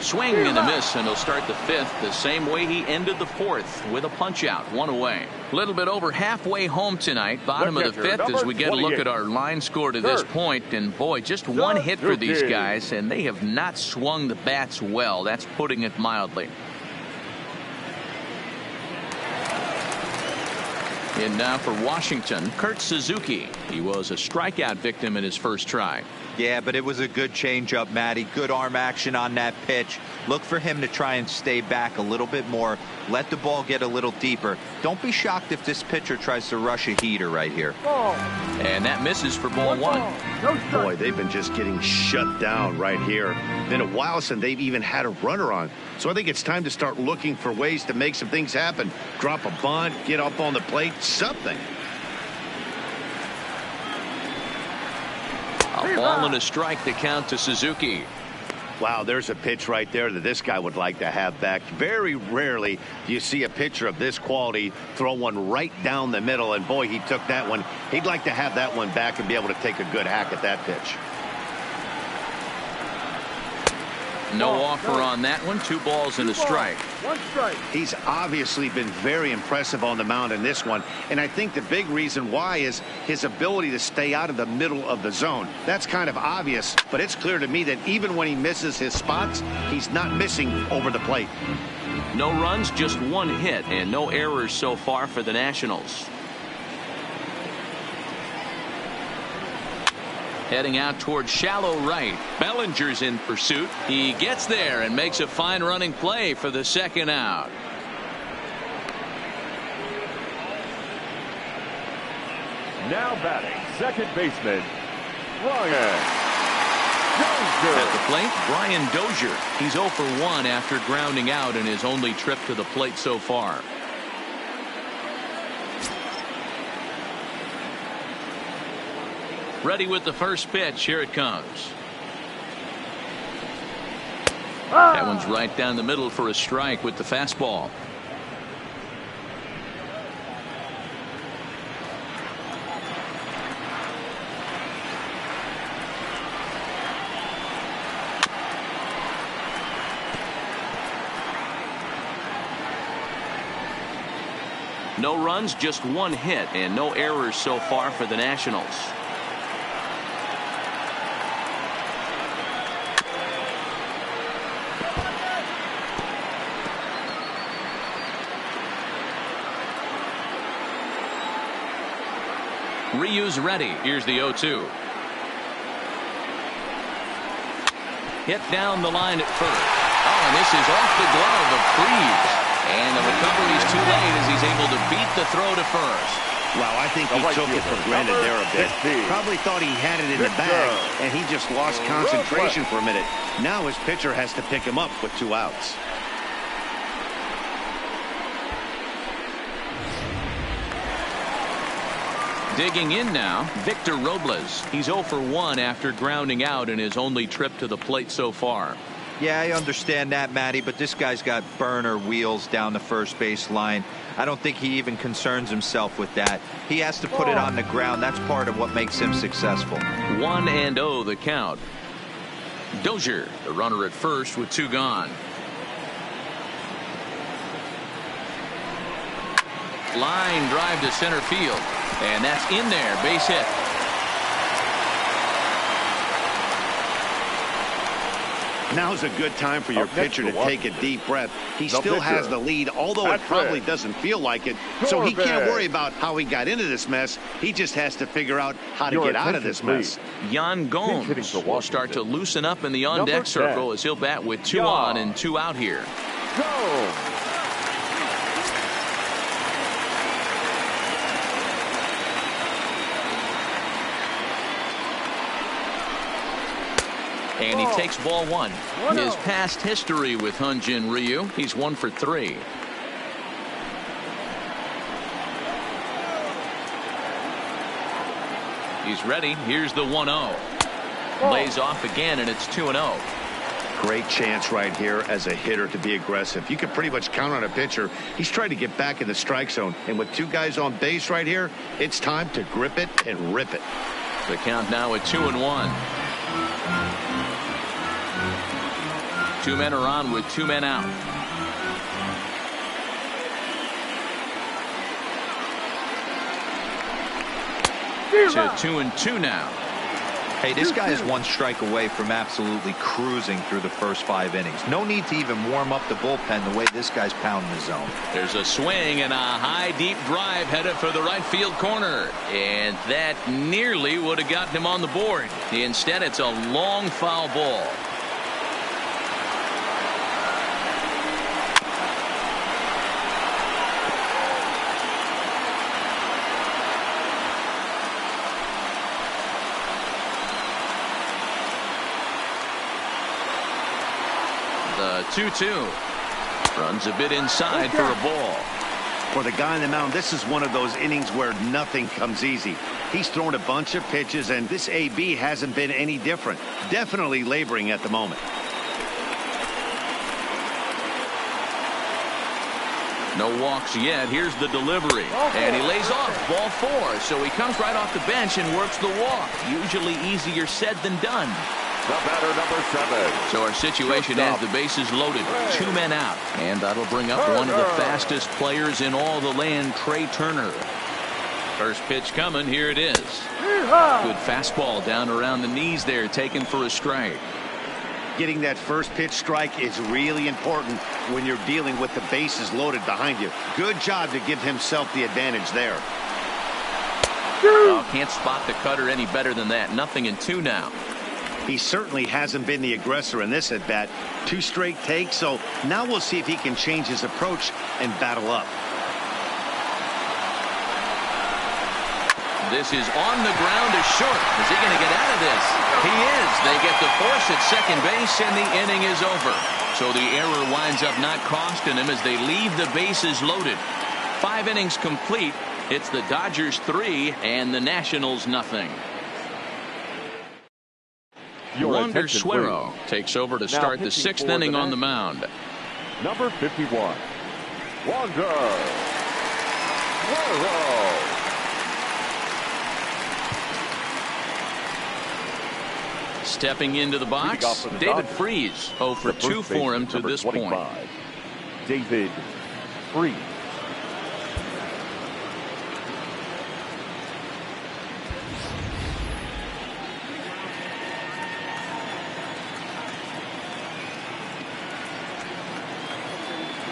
Swing and a miss, and he'll start the 5th the same way he ended the 4th with a punch out, 1 away. A little bit over halfway home tonight, bottom of the 5th, as we get a look at our line score to this point. And boy, just 1 hit for these guys, and they have not swung the bats well. That's putting it mildly. And now for Washington, Kurt Suzuki. He was a strikeout victim in his first try. Yeah, but it was a good changeup, Matty. Good arm action on that pitch. Look for him to try and stay back a little bit more. Let the ball get a little deeper. Don't be shocked if this pitcher tries to rush a heater right here. And that misses for ball one. Boy, they've been just getting shut down right here. Been a while since they've even had a runner on. So I think it's time to start looking for ways to make some things happen. Drop a bunt, get up on the plate, something. A ball and a strike to count to Suzuki. Wow, there's a pitch right there that this guy would like to have back. Very rarely do you see a pitcher of this quality throw one right down the middle, and boy, he took that one. He'd like to have that one back and be able to take a good hack at that pitch. No offer on that one. 2 balls and a strike. 1 strike. He's obviously been very impressive on the mound in this one, and I think the big reason why is his ability to stay out of the middle of the zone. That's kind of obvious, but it's clear to me that even when he misses his spots, he's not missing over the plate. No runs, just 1 hit, and no errors so far for the Nationals. Heading out towards shallow right. Bellinger's in pursuit. He gets there and makes a fine running play for the second out. Now batting, second baseman, Brian Dozier. At the plate, Brian Dozier. He's 0 for 1 after grounding out in his only trip to the plate so far. Ready with the first pitch. Here it comes. That one's right down the middle for a strike with the fastball. No runs, just 1 hit, and no errors so far for the Nationals. Ryu's ready. Here's the 0-2. Hit down the line at first. Oh, and this is off the glove of Freese. And the recovery's too late as he's able to beat the throw to first. Wow, I think he took it for granted there a bit. Probably thought he had it in the bag, and he just lost concentration for a minute. Now his pitcher has to pick him up with 2 outs. Digging in now, Victor Robles. He's 0 for 1 after grounding out in his only trip to the plate so far. Yeah, I understand that, Matty, but this guy's got burner wheels down the first base line. I don't think he even concerns himself with that. He has to put it on the ground. That's part of what makes him successful. 1-0 the count. Dozier, the runner at first with 2 gone. Line drive to center field. And that's in there. Base hit. Now's a good time for your pitcher to take a deep breath. He still has the lead, although it probably doesn't feel like it. So he can't worry about how he got into this mess. He just has to figure out how to get out of this mess. Yan Gomes will start to loosen up in the on-deck circle as he'll bat with 2 on and 2 out here. Go! And he takes ball 1. His past history with Hyun-Jin Ryu, he's 1 for 3. He's ready. Here's the 1-0. Lays off again, and it's 2-0. Great chance right here as a hitter to be aggressive. You can pretty much count on a pitcher. He's trying to get back in the strike zone. And with 2 guys on base right here, it's time to grip it and rip it. The count now at 2-1. 2 men are on with 2 men out. To 2-2 now. Hey, this guy is one strike away from absolutely cruising through the first 5 innings. No need to even warm up the bullpen the way this guy's pounding the zone. There's a swing and a high deep drive headed for the right field corner, and that nearly would have gotten him on the board. Instead, it's a long foul ball. The 2-2 runs a bit inside for a ball. For the guy on the mound, this is one of those innings where nothing comes easy. He's thrown a bunch of pitches, and this AB hasn't been any different. Definitely laboring at the moment. No walks yet. Here's the delivery, and he lays off ball 4. So he comes right off the bench and works the walk. Usually easier said than done. The batter, number 7. So our situation has the bases loaded, 2 men out, and that'll bring up one of the fastest players in all the land, Trey Turner. First pitch coming. Here it is. Good fastball down around the knees there, taken for a strike. Getting that first pitch strike is really important when you're dealing with the bases loaded behind you. Good job to give himself the advantage there. Oh, can't spot the cutter any better than that. 0-2 now. He certainly hasn't been the aggressor in this at bat. 2 straight takes, so now we'll see if he can change his approach and battle up. This is on the ground to short. Is he going to get out of this? He is. They get the force at second base, and the inning is over. So the error winds up not costing him as they leave the bases loaded. 5 innings complete. It's the Dodgers 3 and the Nationals 0. Wander Suero takes over to start the 6th inning on the mound. Number 51, Wander Suero. Stepping into the box, David Freese. 0 for 2 for him to this point. David Freese.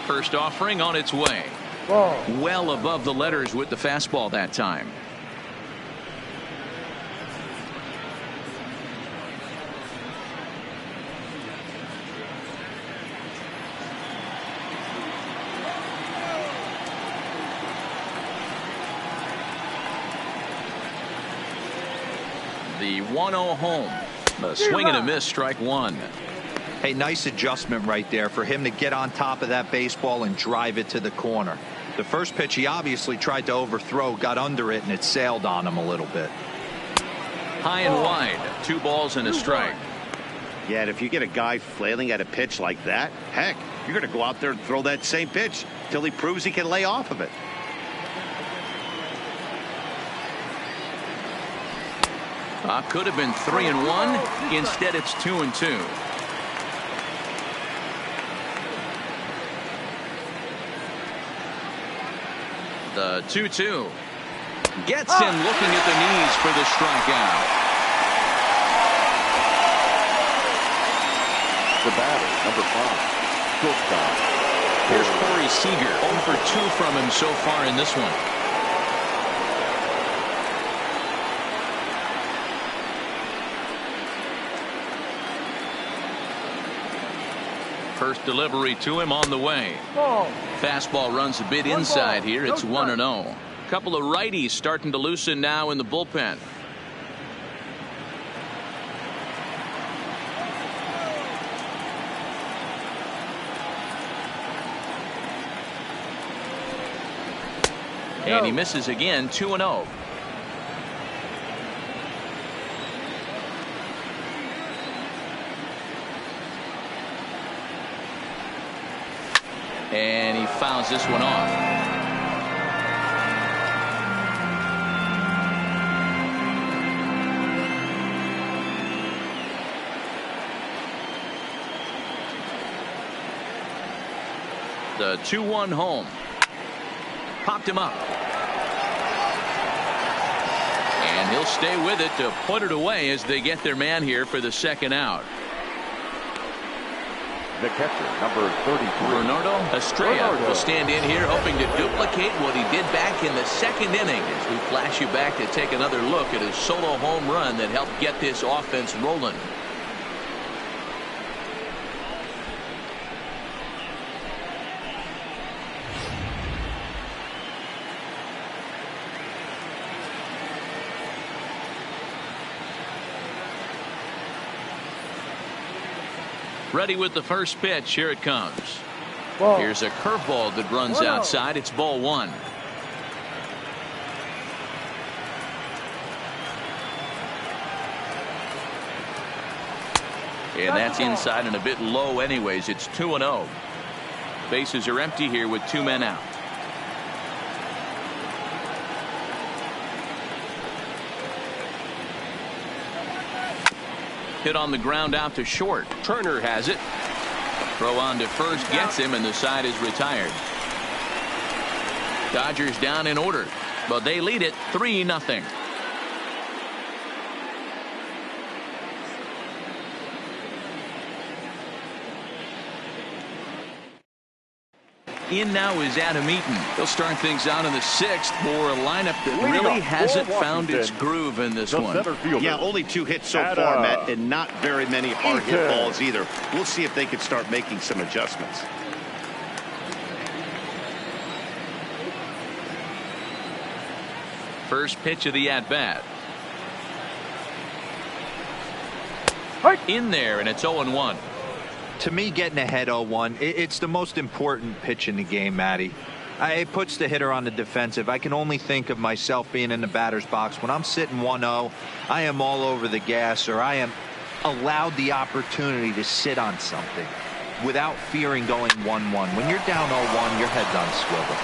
First offering on its way. Well above the letters with the fastball that time. The 1-0 home. The swing and a miss, strike 1. Hey, nice adjustment right there for him to get on top of that baseball and drive it to the corner. The first pitch he obviously tried to overthrow, got under it, and it sailed on him a little bit. High and wide. 2 balls and a strike. Yeah, and if you get a guy flailing at a pitch like that, heck, you're going to go out there and throw that same pitch till he proves he can lay off of it. Could have been 3-1. Instead, it's 2-2. The 2-2 gets him looking at the knees for the strikeout. The batter, number 5, shortstop. Here's Corey Seager. 0 for 2 from him so far in this one. First delivery to him on the way. Fastball runs a bit inside here. It's 1-0. Couple of righties starting to loosen now in the bullpen. And he misses again. 2-0. And he fouls this one off. The 2-1 home. Popped him up. And And he'll stay with it to put it away as they get their man here for the second out. The catcher, number 33. Bernardo Estrella will stand in here hoping to duplicate what he did back in the second inning as we flash you back to take another look at his solo home run that helped get this offense rolling. Ready with the first pitch. Here it comes. Ball. Here's a curveball that runs outside. It's ball one. And that's inside and a bit low anyways. It's 2-0. Bases are empty here with 2 men out. Hit on the ground out to short. Turner has it. Throw on to first gets him, and the side is retired. Dodgers down in order, but they lead it 3-0. In now is Adam Eaton. He'll start things out in the 6th for a lineup that really hasn't found its groove in this one. Yeah, only 2 hits so far, Matt, and not very many hard hit balls either. We'll see if they can start making some adjustments. First pitch of the at-bat. In there, and it's 0-1. To me, getting ahead 0-1, it's the most important pitch in the game, Matty. It puts the hitter on the defensive. I can only think of myself being in the batter's box. When I'm sitting 1-0, I am all over the gas, or I am allowed the opportunity to sit on something without fearing going 1-1. When you're down 0-1, your head's on swivel.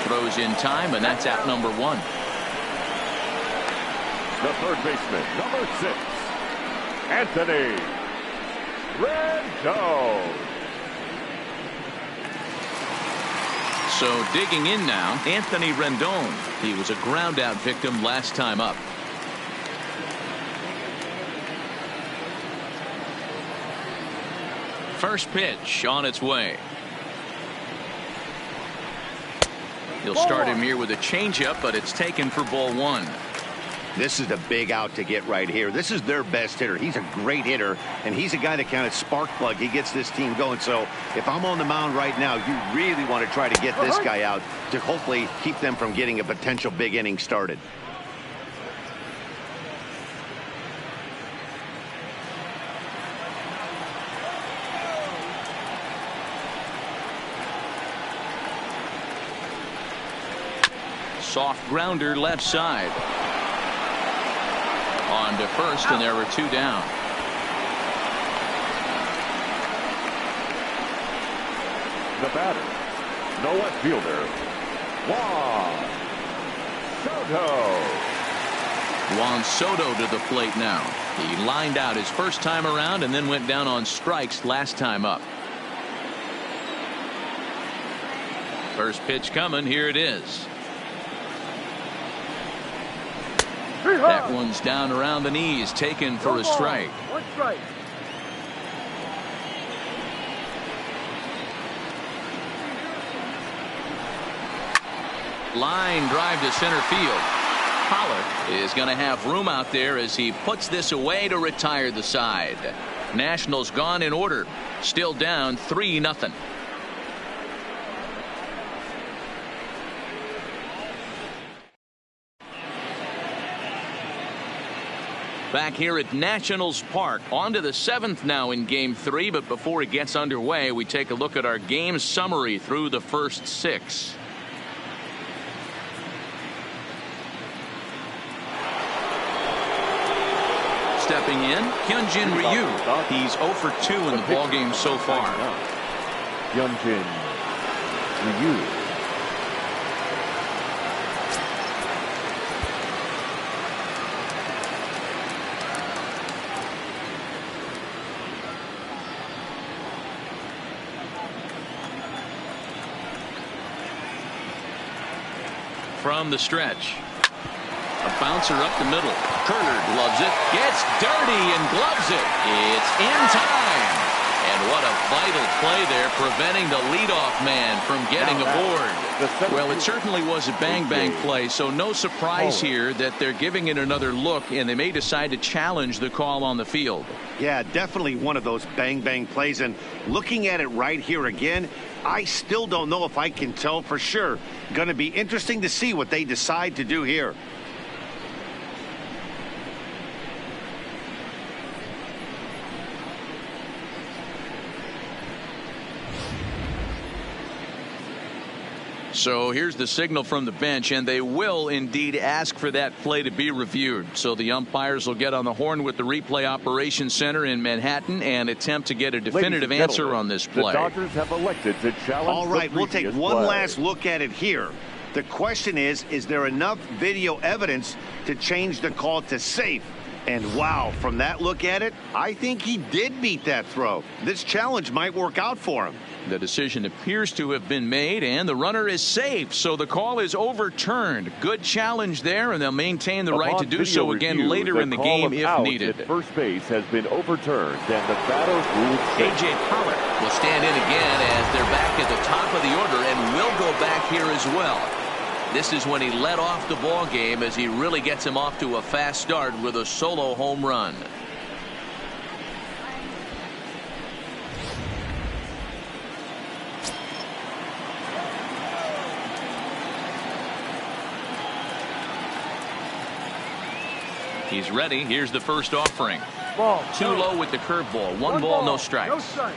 Throws in time, and that's out number 1. The third baseman, number 6, Anthony Rendon. So digging in now, Anthony Rendon. He was a ground out victim last time up. First pitch on its way. He'll start him here with a changeup, but it's taken for ball 1. This is a big out to get right here. This is their best hitter. He's a great hitter, and he's a guy that kind of spark plug. He gets this team going. So if I'm on the mound right now, you really want to try to get this guy out to hopefully keep them from getting a potential big inning started. Soft grounder left side. On to first, and there were 2 down. The batter, no left fielder, Juan Soto. Juan Soto to the plate now. He lined out his first time around and then went down on strikes last time up. First pitch coming. Here it is. That one's down around the knees, taken for a strike. 1 strike. Line drive to center field. Pollock is going to have room out there as he puts this away to retire the side. Nationals gone in order. Still down 3-0. Back here at Nationals Park, on to the 7th now in Game 3. But before it gets underway, we take a look at our game summary through the first 6. Stepping in, Hyunjin Ryu. He's 0 for 2 in the ballgame so far. Hyunjin Ryu. From the stretch. A bouncer up the middle. Turner gloves it. Gets dirty and gloves it. It's in time. And what a vital play there, preventing the leadoff man from getting aboard. Well, it certainly was a bang-bang play, so no surprise here that they're giving it another look, and they may decide to challenge the call on the field. Yeah, definitely one of those bang-bang plays. And looking at it right here again, I still don't know if I can tell for sure. Going to be interesting to see what they decide to do here. So here's the signal from the bench, and they will indeed ask for that play to be reviewed. So the umpires will get on the horn with the replay operations center in Manhattan and attempt to get a definitive answer on this play. The Dodgers have elected to challenge. All right, we'll take one play. last look at it here. The question is there enough video evidence to change the call to safe? And wow, from that look at it, I think he did beat that throw. This challenge might work out for him. The decision appears to have been made, and the runner is safe, so the call is overturned. Good challenge there, and they'll maintain the right to do so again later in the game if needed. First base has been overturned, and the batter ruled safe. A.J. Pollock will stand in again as they're back at the top of the order, and will go back here as well. This is when he led off the ball game, as he really gets him off to a fast start with a solo home run. He's ready. Here's the first offering. Ball. Too low with the curveball. One ball, no strikes. No strike.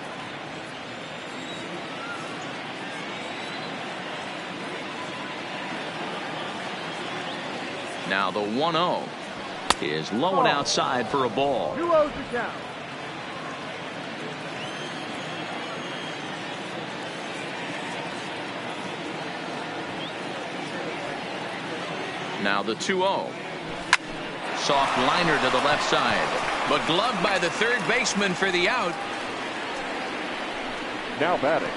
Now the 1-0 is low and outside for a ball. 2-0 to count. Now the 2-0. Soft liner to the left side, but gloved by the third baseman for the out. Now batting,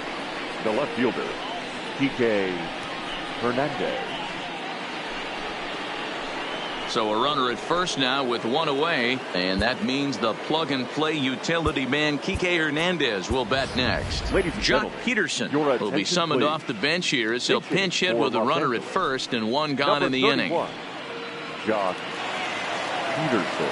the left fielder, Kike Hernandez. So a runner at first now with one away, and that means the plug-and-play utility man Kike Hernandez will bat next. Ladies and Jock gentlemen, Peterson your will be attention, summoned please. off the bench here as he'll Pitching pinch hit for with a Los runner at Angeles. first and one gone Number in the 31, inning. Jock Peterson.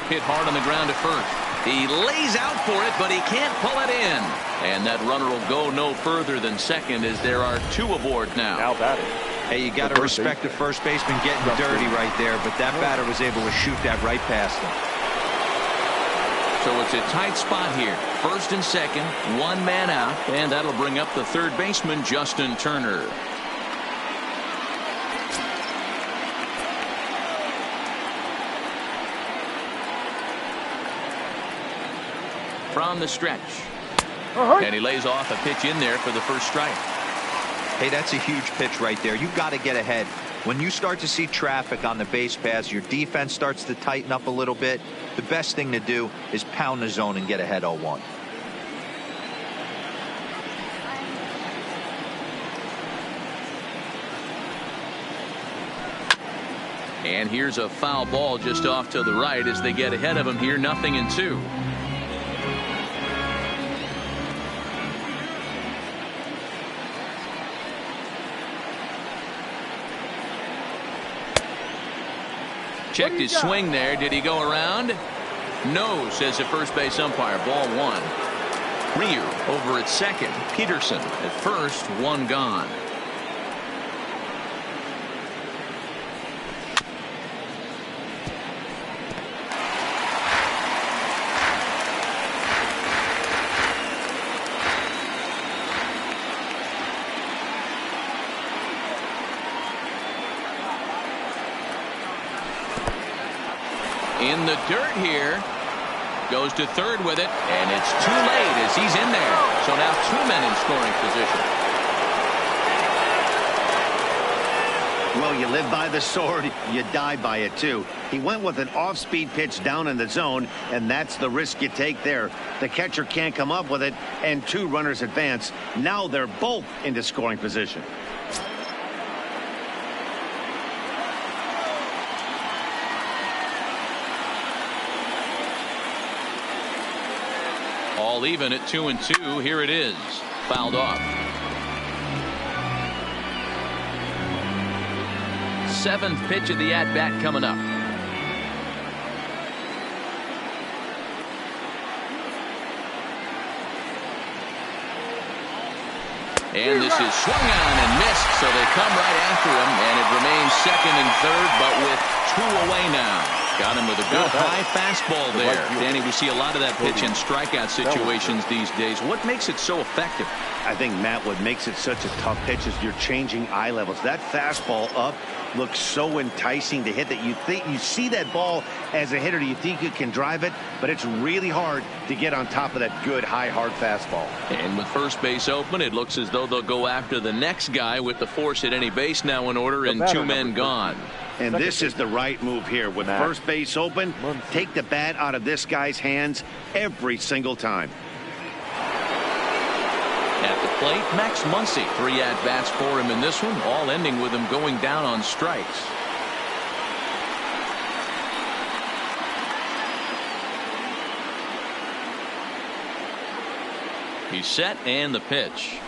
Hit hard on the ground at first. He lays out for it, but he can't pull it in. And that runner will go no further than second as there are two aboard now. Now batting. Hey, you got to respect the first baseman getting dirty right there, but that batter was able to shoot that right past him. So it's a tight spot here. First and second, one man out, and that'll bring up the third baseman, Justin Turner. From the stretch. And he lays off a pitch in there for the first strike. Hey, that's a huge pitch right there. You've got to get ahead. When you start to see traffic on the base paths, your defense starts to tighten up a little bit. The best thing to do is pound the zone and get ahead 0-1. And here's a foul ball just off to the right as they get ahead of him here, 0-2. Checked his swing there. Did he go around? No, says the first base umpire. Ball one. Ryu over at second. Peterson at first. One gone. In the dirt here. Goes to third with it, and it's too late as he's in there. So now two men in scoring position. Well, you live by the sword, you die by it, too. He went with an off-speed pitch down in the zone, and that's the risk you take there. The catcher can't come up with it, and 2 runners advance. Now they're both into scoring position. All even at 2-2. Here it is. Fouled off. 7th pitch of the at-bat coming up. And this is swung on and missed, so they come right after him, and it remains 2nd and 3rd, but with 2 away now. Got him with a good high fastball there. Danny, we see a lot of that pitch in strikeout situations these days. What makes it so effective? I think, Matt, what makes it such a tough pitch is you're changing eye levels. That fastball up looks so enticing to hit that you see that ball as a hitter, you think you can drive it, but it's really hard to get on top of that good high hard fastball. And with first base open, it looks as though they'll go after the next guy with the force at any base now in order and 2 men gone. And this is the right move here. With first base open, take the bat out of this guy's hands every single time. At the plate, Max Muncy. 3 at-bats for him in this one, all ending with him going down on strikes. He's set, and the pitch.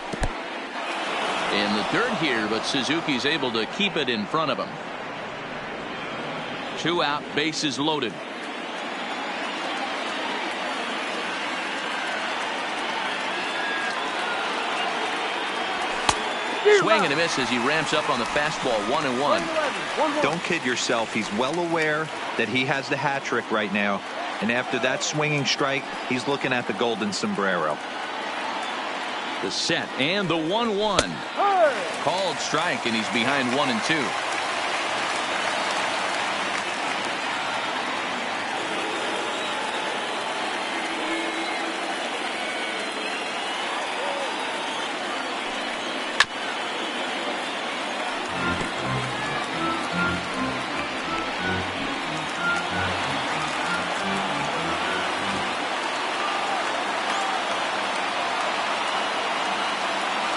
In the dirt here, but Suzuki's able to keep it in front of him. 2 out, bases loaded. Swing and a miss as he ramps up on the fastball. 1-1. Don't kid yourself. He's well aware that he has the hat trick right now. And after that swinging strike, he's looking at the golden sombrero. The set and the 1-1. Called strike, and he's behind 1-2.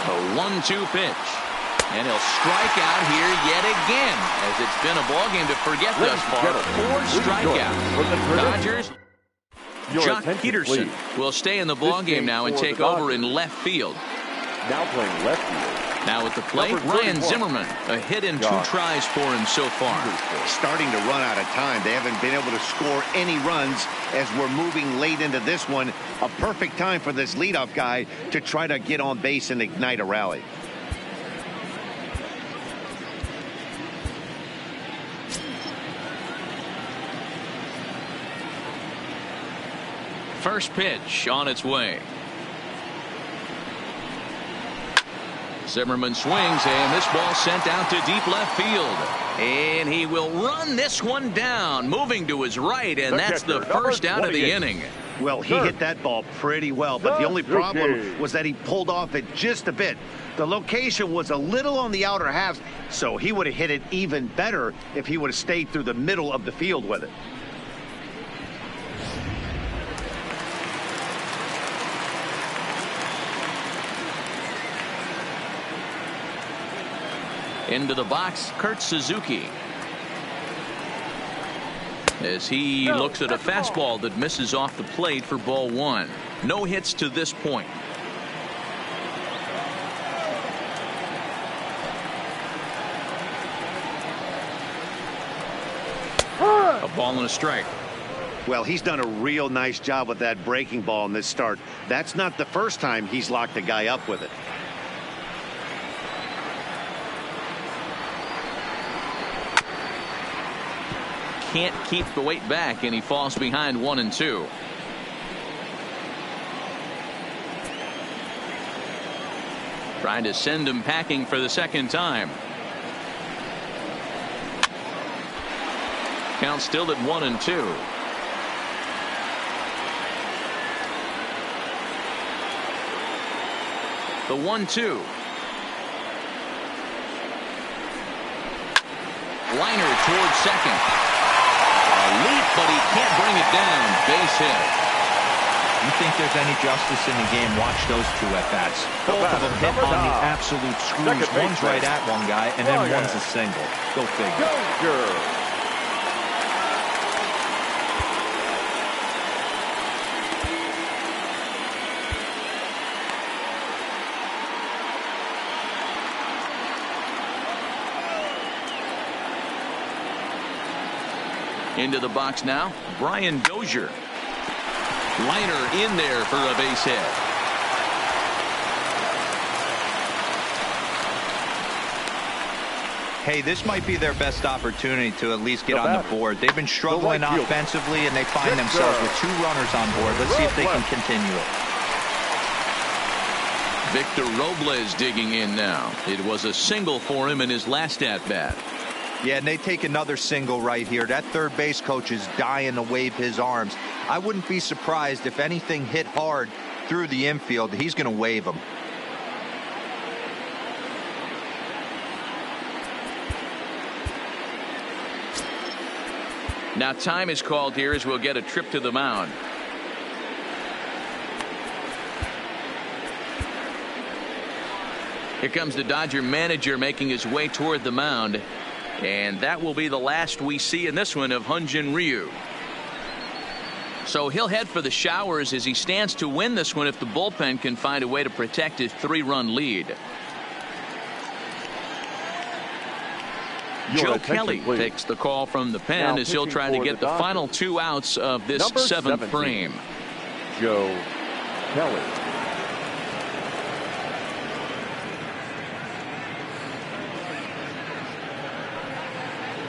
A 1-2 pitch. And he'll strike out here yet again, as it's been a ballgame to forget thus far. 4 strikeouts. Dodgers. Jock Peterson will stay in the ballgame now and take over in left field. Now playing left field. Now at the plate, Ryan Zimmerman. A hit in 2 tries for him so far. Starting to run out of time. They haven't been able to score any runs as we're moving late into this one. A perfect time for this leadoff guy to try to get on base and ignite a rally. First pitch on its way. Zimmerman swings, and this ball sent out to deep left field. And he will run this one down, moving to his right, and that's the first out of the inning. Well, he hit that ball pretty well, but the only problem was that he pulled off it just a bit. The location was a little on the outer half, so he would have hit it even better if he would have stayed through the middle of the field with it. Into the box, Kurt Suzuki. As he looks at a fastball that misses off the plate for ball 1. No hits to this point. A ball and a strike. Well, he's done a real nice job with that breaking ball in this start. That's not the first time he's locked a guy up with it. Can't keep the weight back, and he falls behind 1-2. Trying to send him packing for the second time. Count still at 1-2. The 1-2. liner towards second. A leap, but he can't bring it down. Base hit. You think there's any justice in the game? Watch those two at-bats. Both of them hit on the absolute screws. One's right at one guy, and then one's a single. Go figure. Into the box now, Brian Dozier. Liner in there for a base hit. Hey, this might be their best opportunity to at least get on the board. They've been struggling offensively, and they find themselves with 2 runners on board. Let's see if they can continue it. Victor Robles digging in now. It was a single for him in his last at-bat. Yeah, and they take another single right here. That third base coach is dying to wave his arms. I wouldn't be surprised if anything hit hard through the infield. He's going to wave them. Now time is called here as we'll get a trip to the mound. Here comes the Dodger manager making his way toward the mound. And that will be the last we see in this one of Hyun-Jin Ryu. So he'll head for the showers as he stands to win this one if the bullpen can find a way to protect his 3-run lead. Joe Kelly takes the call from the pen as he'll try to get the final 2 outs of this 7th frame. Joe Kelly.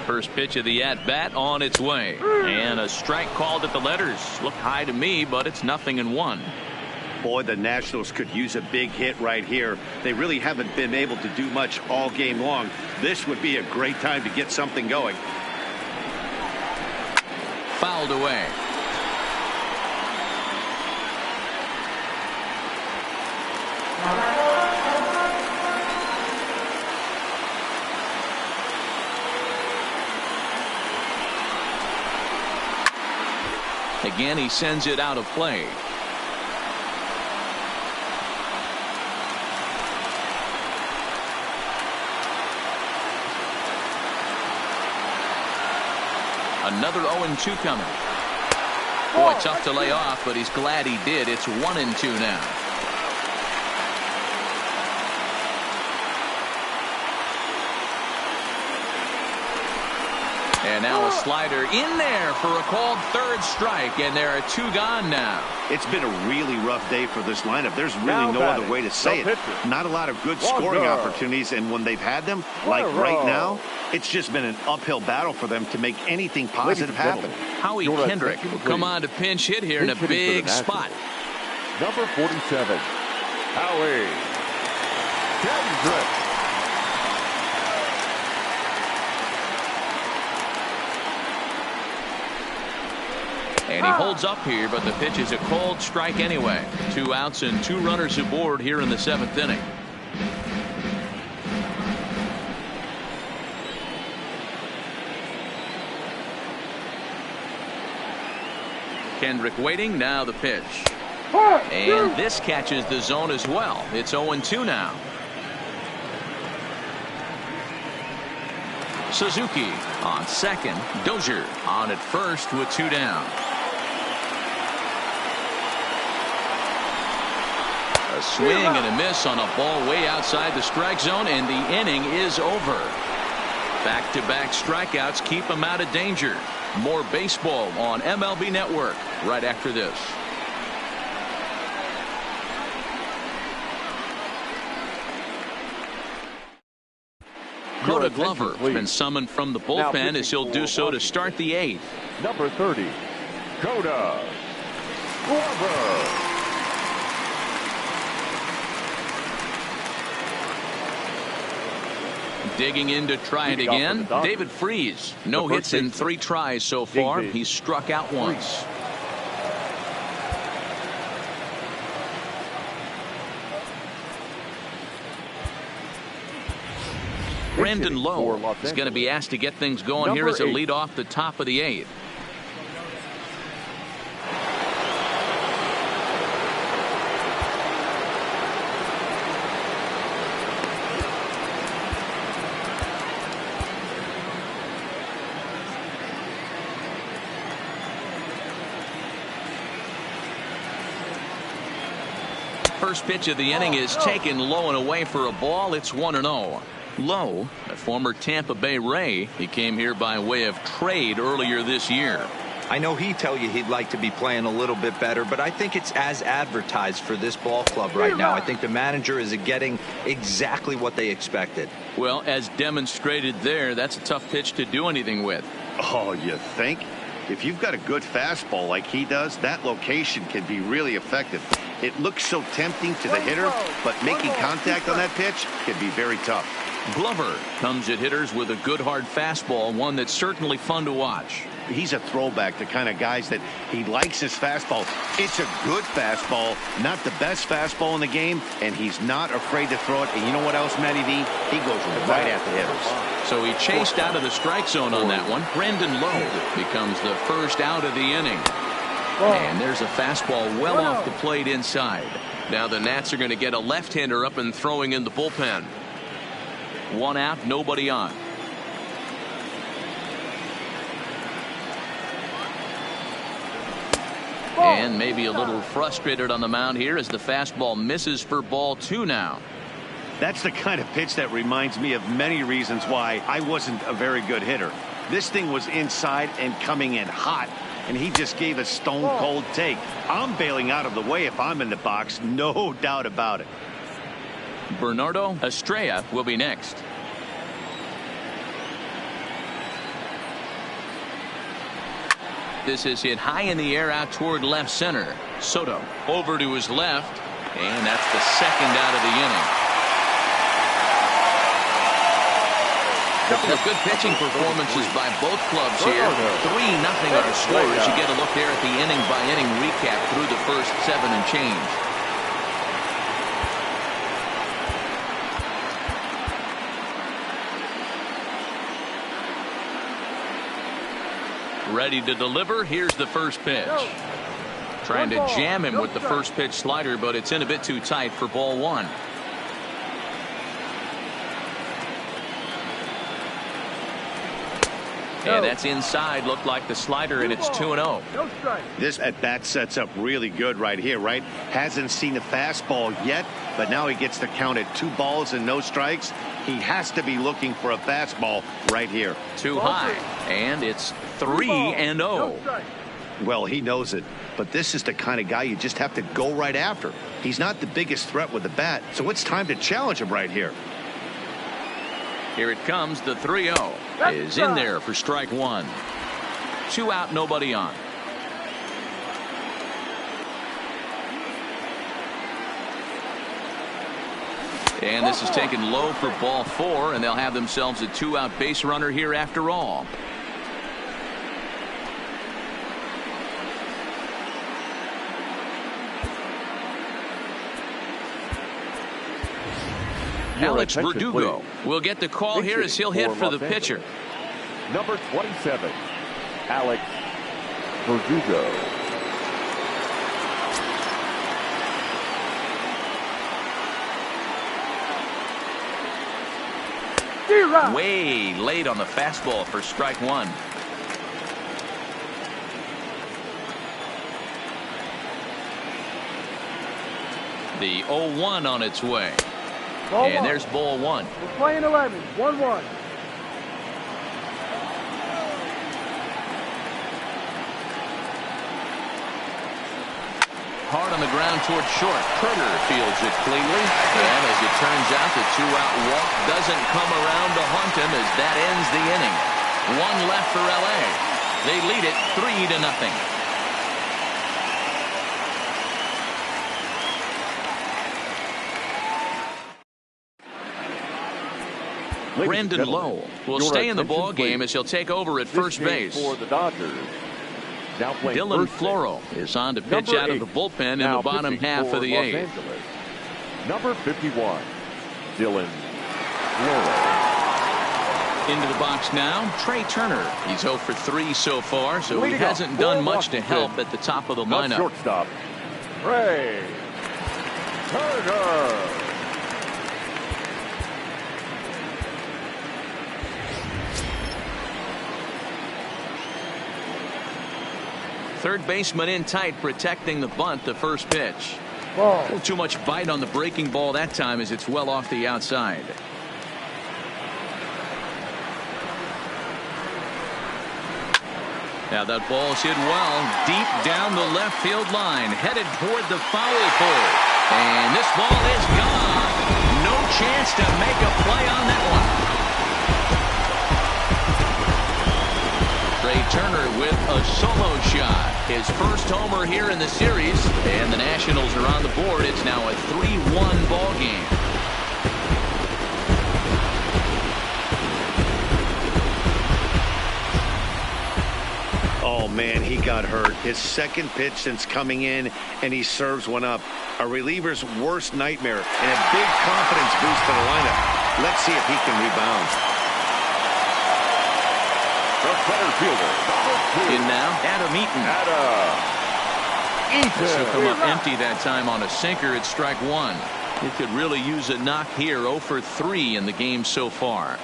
First pitch of the at-bat on its way. And a strike called at the letters. Looked high to me, but it's 0-1. Boy, the Nationals could use a big hit right here. They really haven't been able to do much all game long. This would be a great time to get something going. Fouled away. Again, he sends it out of play. Another 0-2 coming. Boy, tough to lay off, but he's glad he did. It's 1-2 now. And now a slider in there for a called 3rd strike, and there are 2 gone now. It's been a really rough day for this lineup. There's really no other way to say it. Not a lot of good scoring opportunities, and when they've had them, like right now, it's just been an uphill battle for them to make anything positive happen. Howie Kendrick will come on to pinch hit here in a big spot. Number 47, Howie Kendrick. And he holds up here, but the pitch is a cold strike anyway. 2 outs and 2 runners aboard here in the 7th inning. Kendrick waiting. Now the pitch. And this catches the zone as well. It's 0-2 now. Suzuki on second. Dozier on at first with 2 down. A swing and a miss on a ball way outside the strike zone, and the inning is over. Back-to-back strikeouts keep him out of danger. More baseball on MLB Network right after this. Koda Glover has been summoned from the bullpen as he'll do so to start the 8th. Number 30, Koda Glover. Digging in to try it again. David Freese. No hits in 3 tries so far. He's struck out once. Brandon for Lowe Los is going to be Angeles. asked to get things going here Number as a 8. lead off the top of the 8th. First pitch of the inning is taken low and away for a ball. It's 1-0. Lowe, a former Tampa Bay Ray, he came here by way of trade earlier this year. I know he'd tell you he'd like to be playing a little bit better, but I think it's as advertised for this ball club right now. I think the manager is getting exactly what they expected. Well, as demonstrated there, that's a tough pitch to do anything with. Oh, you think? If you've got a good fastball like he does, that location can be really effective. It looks so tempting to the hitter, but making contact on that pitch can be very tough. Glover comes at hitters with a good hard fastball, one that's certainly fun to watch. He's a throwback to kind of guys that he likes his fastball. It's a good fastball, not the best fastball in the game, and he's not afraid to throw it. And you know what else, Matty V? He goes right at the hitters. So he chased out of the strike zone on that one. Brandon Lowe becomes the first out of the inning. And there's a fastball well off the plate inside. Now the Nats are going to get a left-hander up and throwing in the bullpen. One out, nobody on. And maybe a little frustrated on the mound here as the fastball misses for ball 2 now. That's the kind of pitch that reminds me of many reasons why I wasn't a very good hitter. This thing was inside and coming in hot, and he just gave a stone cold take. I'm bailing out of the way if I'm in the box, no doubt about it. Bernardo Estrella will be next. This is hit high in the air out toward left center. Soto over to his left, and that's the second out of the inning. Couple of good pitching performances by both clubs here. 3-0 our score as you get a look there at the inning-by-inning recap through the first 7 and change. Ready to deliver. Here's the first pitch. Trying to jam him with the first pitch slider, but it's in a bit too tight for ball 1. And that's inside. Looked like the slider, and it's 2-0. This at bat sets up really good right here, right? Hasn't seen a fastball yet, but now he gets the count at 2 balls and no strikes. He has to be looking for a fastball right here. Too high, and it's 3-0. Well, he knows it, but this is the kind of guy you just have to go right after. He's not the biggest threat with the bat, so it's time to challenge him right here. Here it comes. The 3-0 is in there for strike 1. 2 out, nobody on. And this is taken low for ball 4, and they'll have themselves a 2-out base runner here after all. Alex Verdugo will get the call here as he'll hit for the pitcher. Number 27, Alex Verdugo. Way late on the fastball for strike 1. The 0-1 on its way. And there's ball 1. We're playing 11. 1-1. Hard on the ground toward short. Turner fields it cleanly. And as it turns out, the 2-out walk doesn't come around to haunt him as that ends the inning. 1 left for LA. They lead it 3-0. Brandon Lowe will stay in the ball game as he'll take over at first base. For the Dodgers. Now Dylan Floro is on to pitch out of the bullpen in the bottom half of the 8th. Number 51, Dylan Floro. Into the box now, Trey Turner. He's 0 for 3 so far, so he hasn't done much to help at the top of the lineup. Shortstop, Trey Turner. Third baseman in tight, protecting the bunt, the first pitch. Ball. A little too much bite on the breaking ball that time as it's well off the outside. Now that ball's hit well deep down the left field line, headed toward the foul pole. And this ball is gone. No chance to make a play on that one. Trey Turner with a solo shot. His first homer here in the series. And the Nationals are on the board. It's now a 3-1 ball game. Oh, man, he got hurt. His second pitch since coming in, and he serves one up. A reliever's worst nightmare and a big confidence boost to the lineup. Let's see if he can rebound. The center fielder, In now, Adam Eaton. This will come up empty that time on a sinker at strike one. He could really use a knock here. 0 for 3 in the game so far.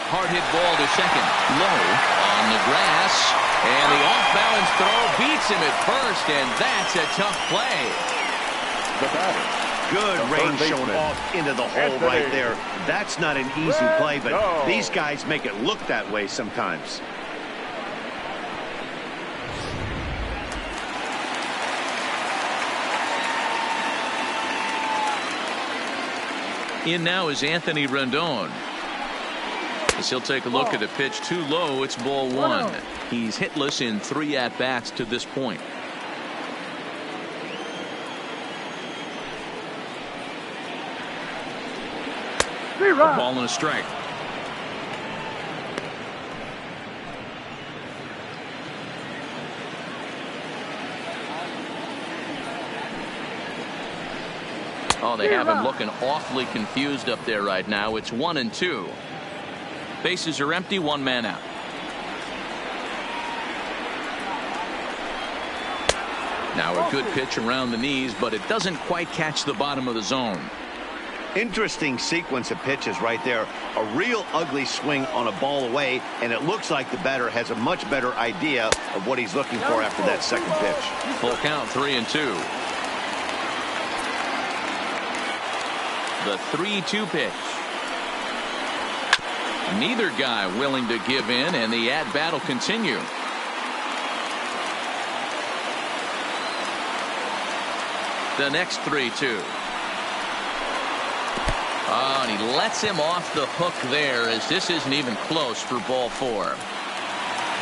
Hard hit ball to second. Low on the grass. And the off-balance throw beats him at first, and that's a tough play. The batter. Good The range third shown baseman, off into the hole Anthony right there. That's not an easy play, but Rendon. these guys make it look that way sometimes. In now is Anthony Rendon. As he'll take a look at the pitch too low, it's ball one. He's hitless in 3 at-bats to this point. A ball and a strike. Oh, they have him looking awfully confused up there right now. It's 1-2. Bases are empty, 1 man out. Now a good pitch around the knees, but it doesn't quite catch the bottom of the zone. Interesting sequence of pitches right there. A real ugly swing on a ball away, and it looks like the batter has a much better idea of what he's looking for after that second pitch. Full count, 3-2. The 3-2 pitch. Neither guy willing to give in, and the at-bat will continue. The next 3-2. Oh, and he lets him off the hook there, as this isn't even close for ball 4.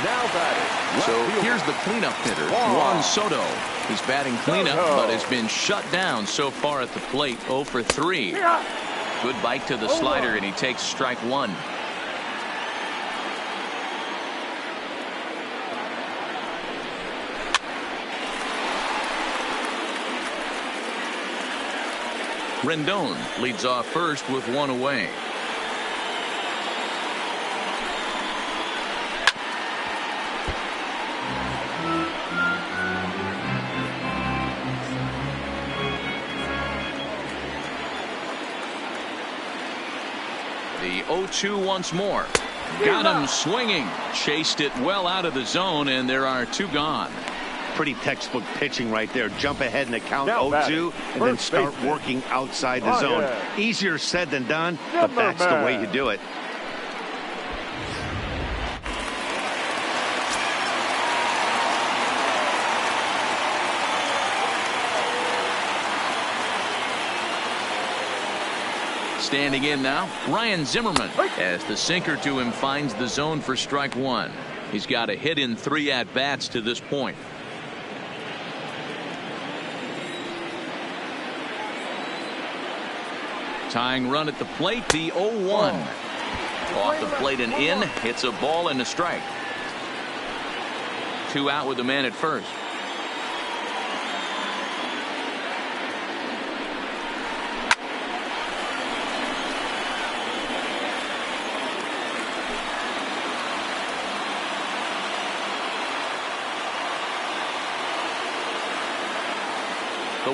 Now batting. So here's the cleanup hitter, Juan Soto. He's batting cleanup, but has been shut down so far at the plate. 0 for 3. Good bite to the slider, and he takes strike one. Rendon leads off first with 1 away. The 0-2 once more. Got him swinging. Chased it well out of the zone, and there are 2 gone. Pretty textbook pitching right there. Jump ahead in the count 0-2 and then First start baseman. working outside the zone. Yeah. Easier said than done, but that's the way you do it. Standing in now, Ryan Zimmerman, as the sinker to him finds the zone for strike one. He's got a hit in 3 at-bats to this point. Tying run at the plate, the 0-1. Off the plate and in, hits a ball and a strike. 2 out with the man at first.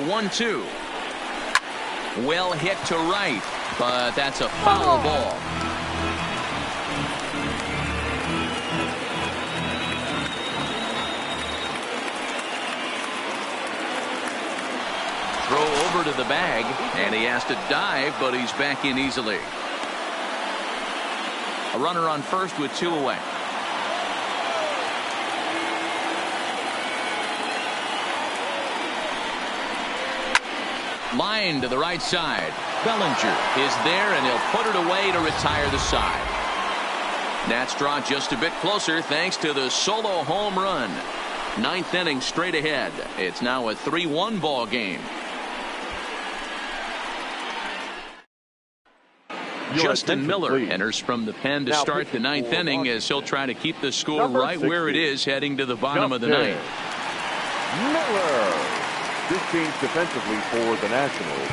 1-2. Well hit to right, but that's a foul ball. Throw over to the bag, and he has to dive, but he's back in easily. A runner on first with 2 away. Line to the right side. Bellinger is there, and he'll put it away to retire the side. Nats draw just a bit closer thanks to the solo home run. 9th inning straight ahead. It's now a 3-1 ball game. Justin Miller enters from the pen to start the 9th inning as he'll try to keep the score right where it is heading to the bottom of the 9th. Miller. This change defensively for the Nationals.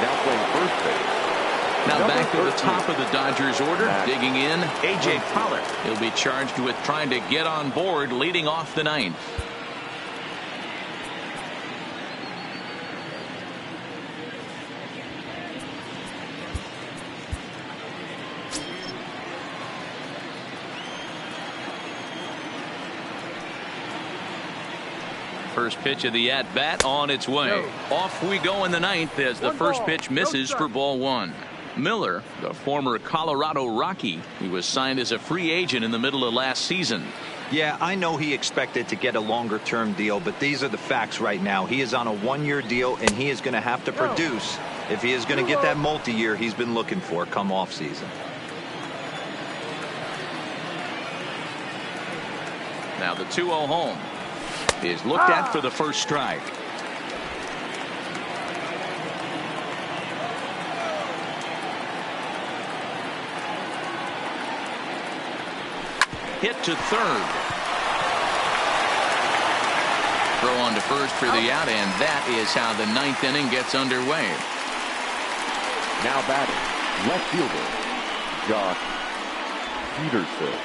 Now playing first base. Now back to the top of the Dodgers order. Digging in, A.J. Pollock. He'll be charged with trying to get on board leading off the 9th. First pitch of the at-bat on its way. Off we go in the 9th as the first pitch misses for ball 1. Miller, the former Colorado Rocky, he was signed as a free agent in the middle of last season. Yeah, I know he expected to get a longer-term deal, but these are the facts right now. He is on a 1-year deal, and he is going to have to produce if he is going to get that multi-year he's been looking for come off-season. Now the 2-0 home is looked at for the first strike. Hit to third. Throw on to first for the out, and that is how the 9th inning gets underway. Now batting, left fielder, Josh Peterson.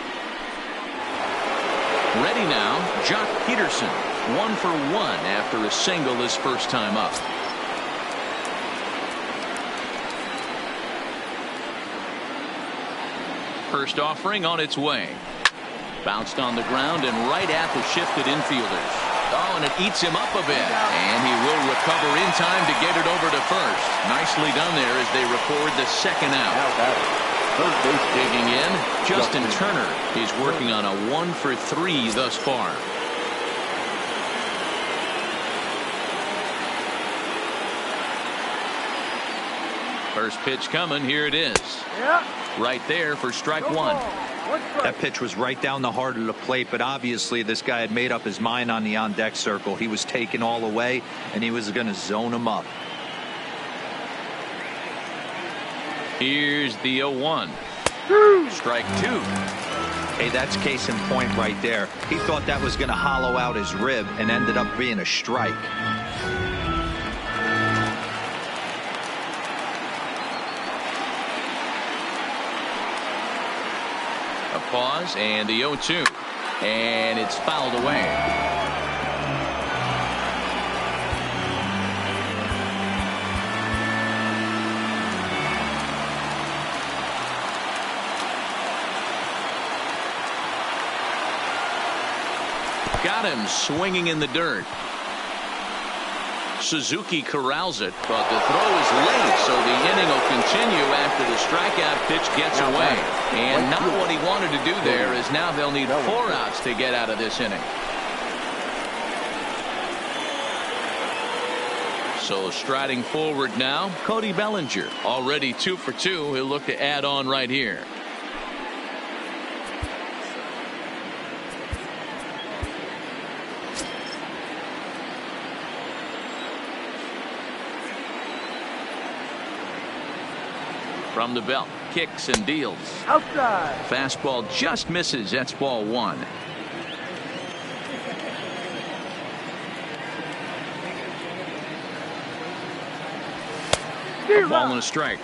Ready now, Jock Peterson. 1 for 1 after a single his first time up. First offering on its way. Bounced on the ground and right at the shifted infielders. Oh, and it eats him up a bit. And he will recover in time to get it over to first. Nicely done there as they record the second out. Digging in, Justin Turner. He's working on a 1 for 3 thus far. First pitch coming. Here it is. Right there for strike 1. That pitch was right down the heart of the plate, but obviously this guy had made up his mind on the on-deck circle. He was taken all the way, and he was going to zone him up. Here's the 0-1. Strike 2. Hey, that's case in point right there. He thought that was going to hollow out his rib and ended up being a strike. A pause and the 0-2. And it's fouled away. Got him swinging in the dirt. Suzuki corrals it, but the throw is late, so the inning will continue after the strikeout pitch gets away. And not what he wanted to do there, is now they'll need 4 outs to get out of this inning. So striding forward now, Cody Bellinger, already 2 for 2. He'll look to add on right here. From the belt, kicks and deals. Outside. Fastball just misses. That's ball 1. A ball and a strike.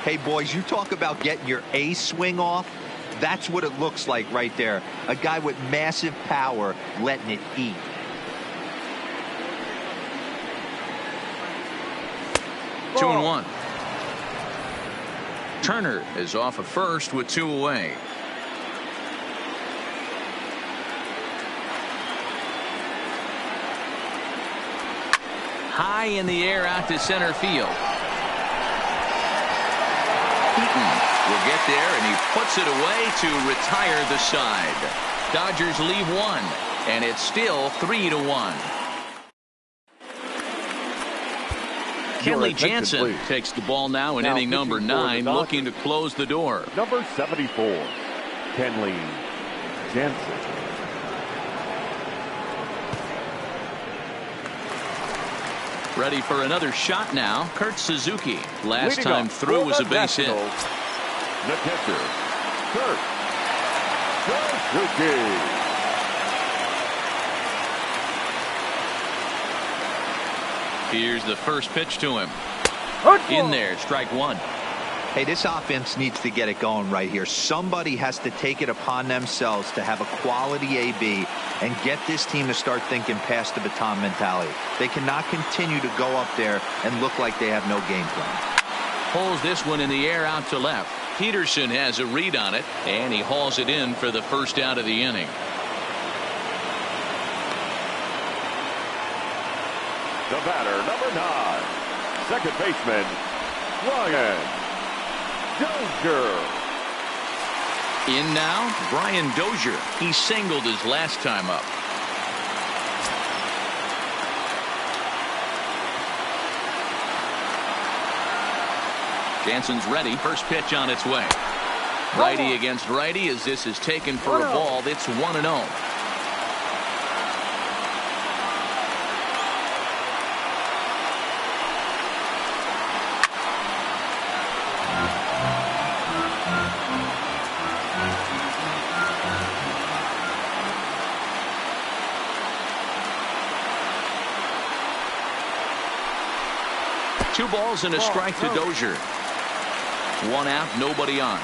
Hey, boys, you talk about getting your A swing off. That's what it looks like right there. A guy with massive power letting it eat. 2-1. Turner is off at first with 2 away. High in the air out to center field. Heaton will get there, and he puts it away to retire the side. Dodgers leave 1, and it's still 3-1. Kenley Jansen takes the ball now in inning number 9, looking to close the door. Number 74, Kenley Jansen. Ready for another shot now. Kurt Suzuki. Last Leading time through was a base hit. The catcher, Kurt Suzuki. Here's the first pitch to him. In there, strike 1. Hey, this offense needs to get it going right here. Somebody has to take it upon themselves to have a quality AB and get this team to start thinking past the baton mentality. They cannot continue to go up there and look like they have no game plan. Pulls this one in the air out to left. Peterson has a read on it, and he hauls it in for the first out of the inning. The batter, number 9, second baseman, Brian Dozier. In now, Brian Dozier. He singled his last time up. Jansen's ready. First pitch on its way. Righty against righty as this is taken for a ball. It's 1-0. Two balls and a strike to Dozier. 1 out, nobody on.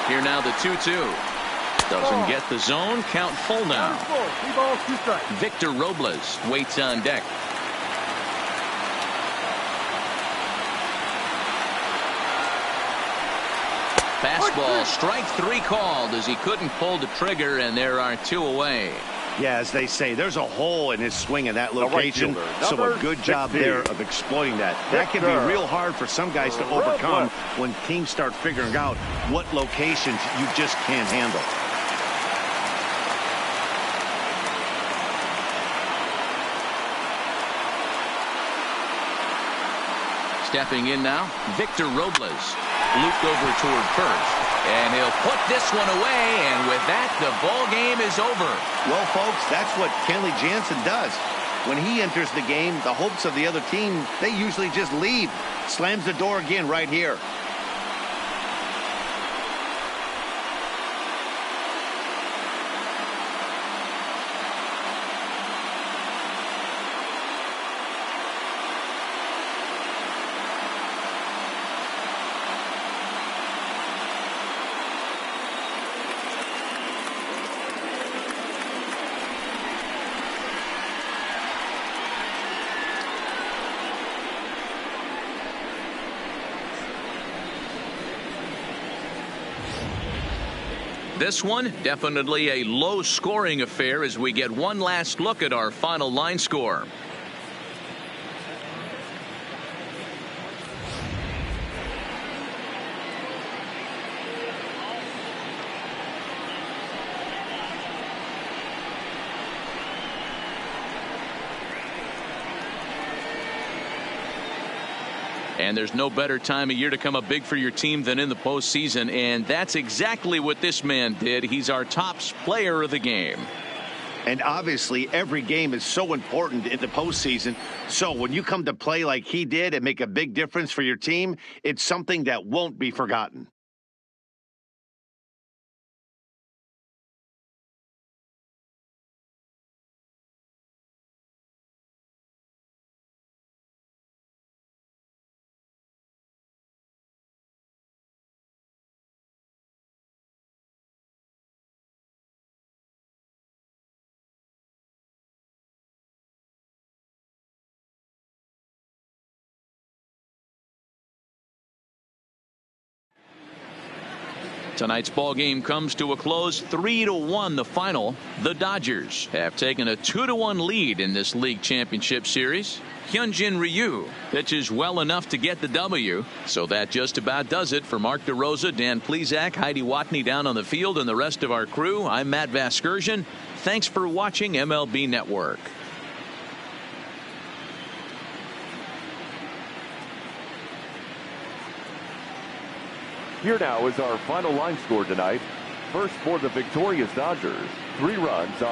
Here now the 2-2. Doesn't get the zone. Count full now. 3 balls, 2 strikes. Victor Robles waits on deck. Fastball, strike 3 called as he couldn't pull the trigger, and there are 2 away. Yeah, as they say, there's a hole in his swing in that location, right so fielder, a good job 60. there of exploiting that. That can be real hard for some guys to overcome when teams start figuring out what locations you just can't handle. Stepping in now, Victor Robles. Looped over toward first. And he'll put this one away, and with that, the ball game is over. Well, folks, that's what Kenley Jansen does. When he enters the game, the hopes of the other team, they usually just leave. Slams the door again right here. This one, definitely a low-scoring affair as we get one last look at our final line score. And there's no better time of year to come up big for your team than in the postseason, and that's exactly what this man did. He's our top player of the game. And obviously, every game is so important in the postseason. So when you come to play like he did and make a big difference for your team, it's something that won't be forgotten. Tonight's ball game comes to a close, 3-1 the final. The Dodgers have taken a 2-1 lead in this league championship series. Hyunjin Ryu pitches well enough to get the W. So that just about does it for Mark DeRosa, Dan Plesac, Heidi Watney down on the field, and the rest of our crew. I'm Matt Vasgersian. Thanks for watching MLB Network. Here now is our final line score tonight. First for the victorious Dodgers, 3 runs.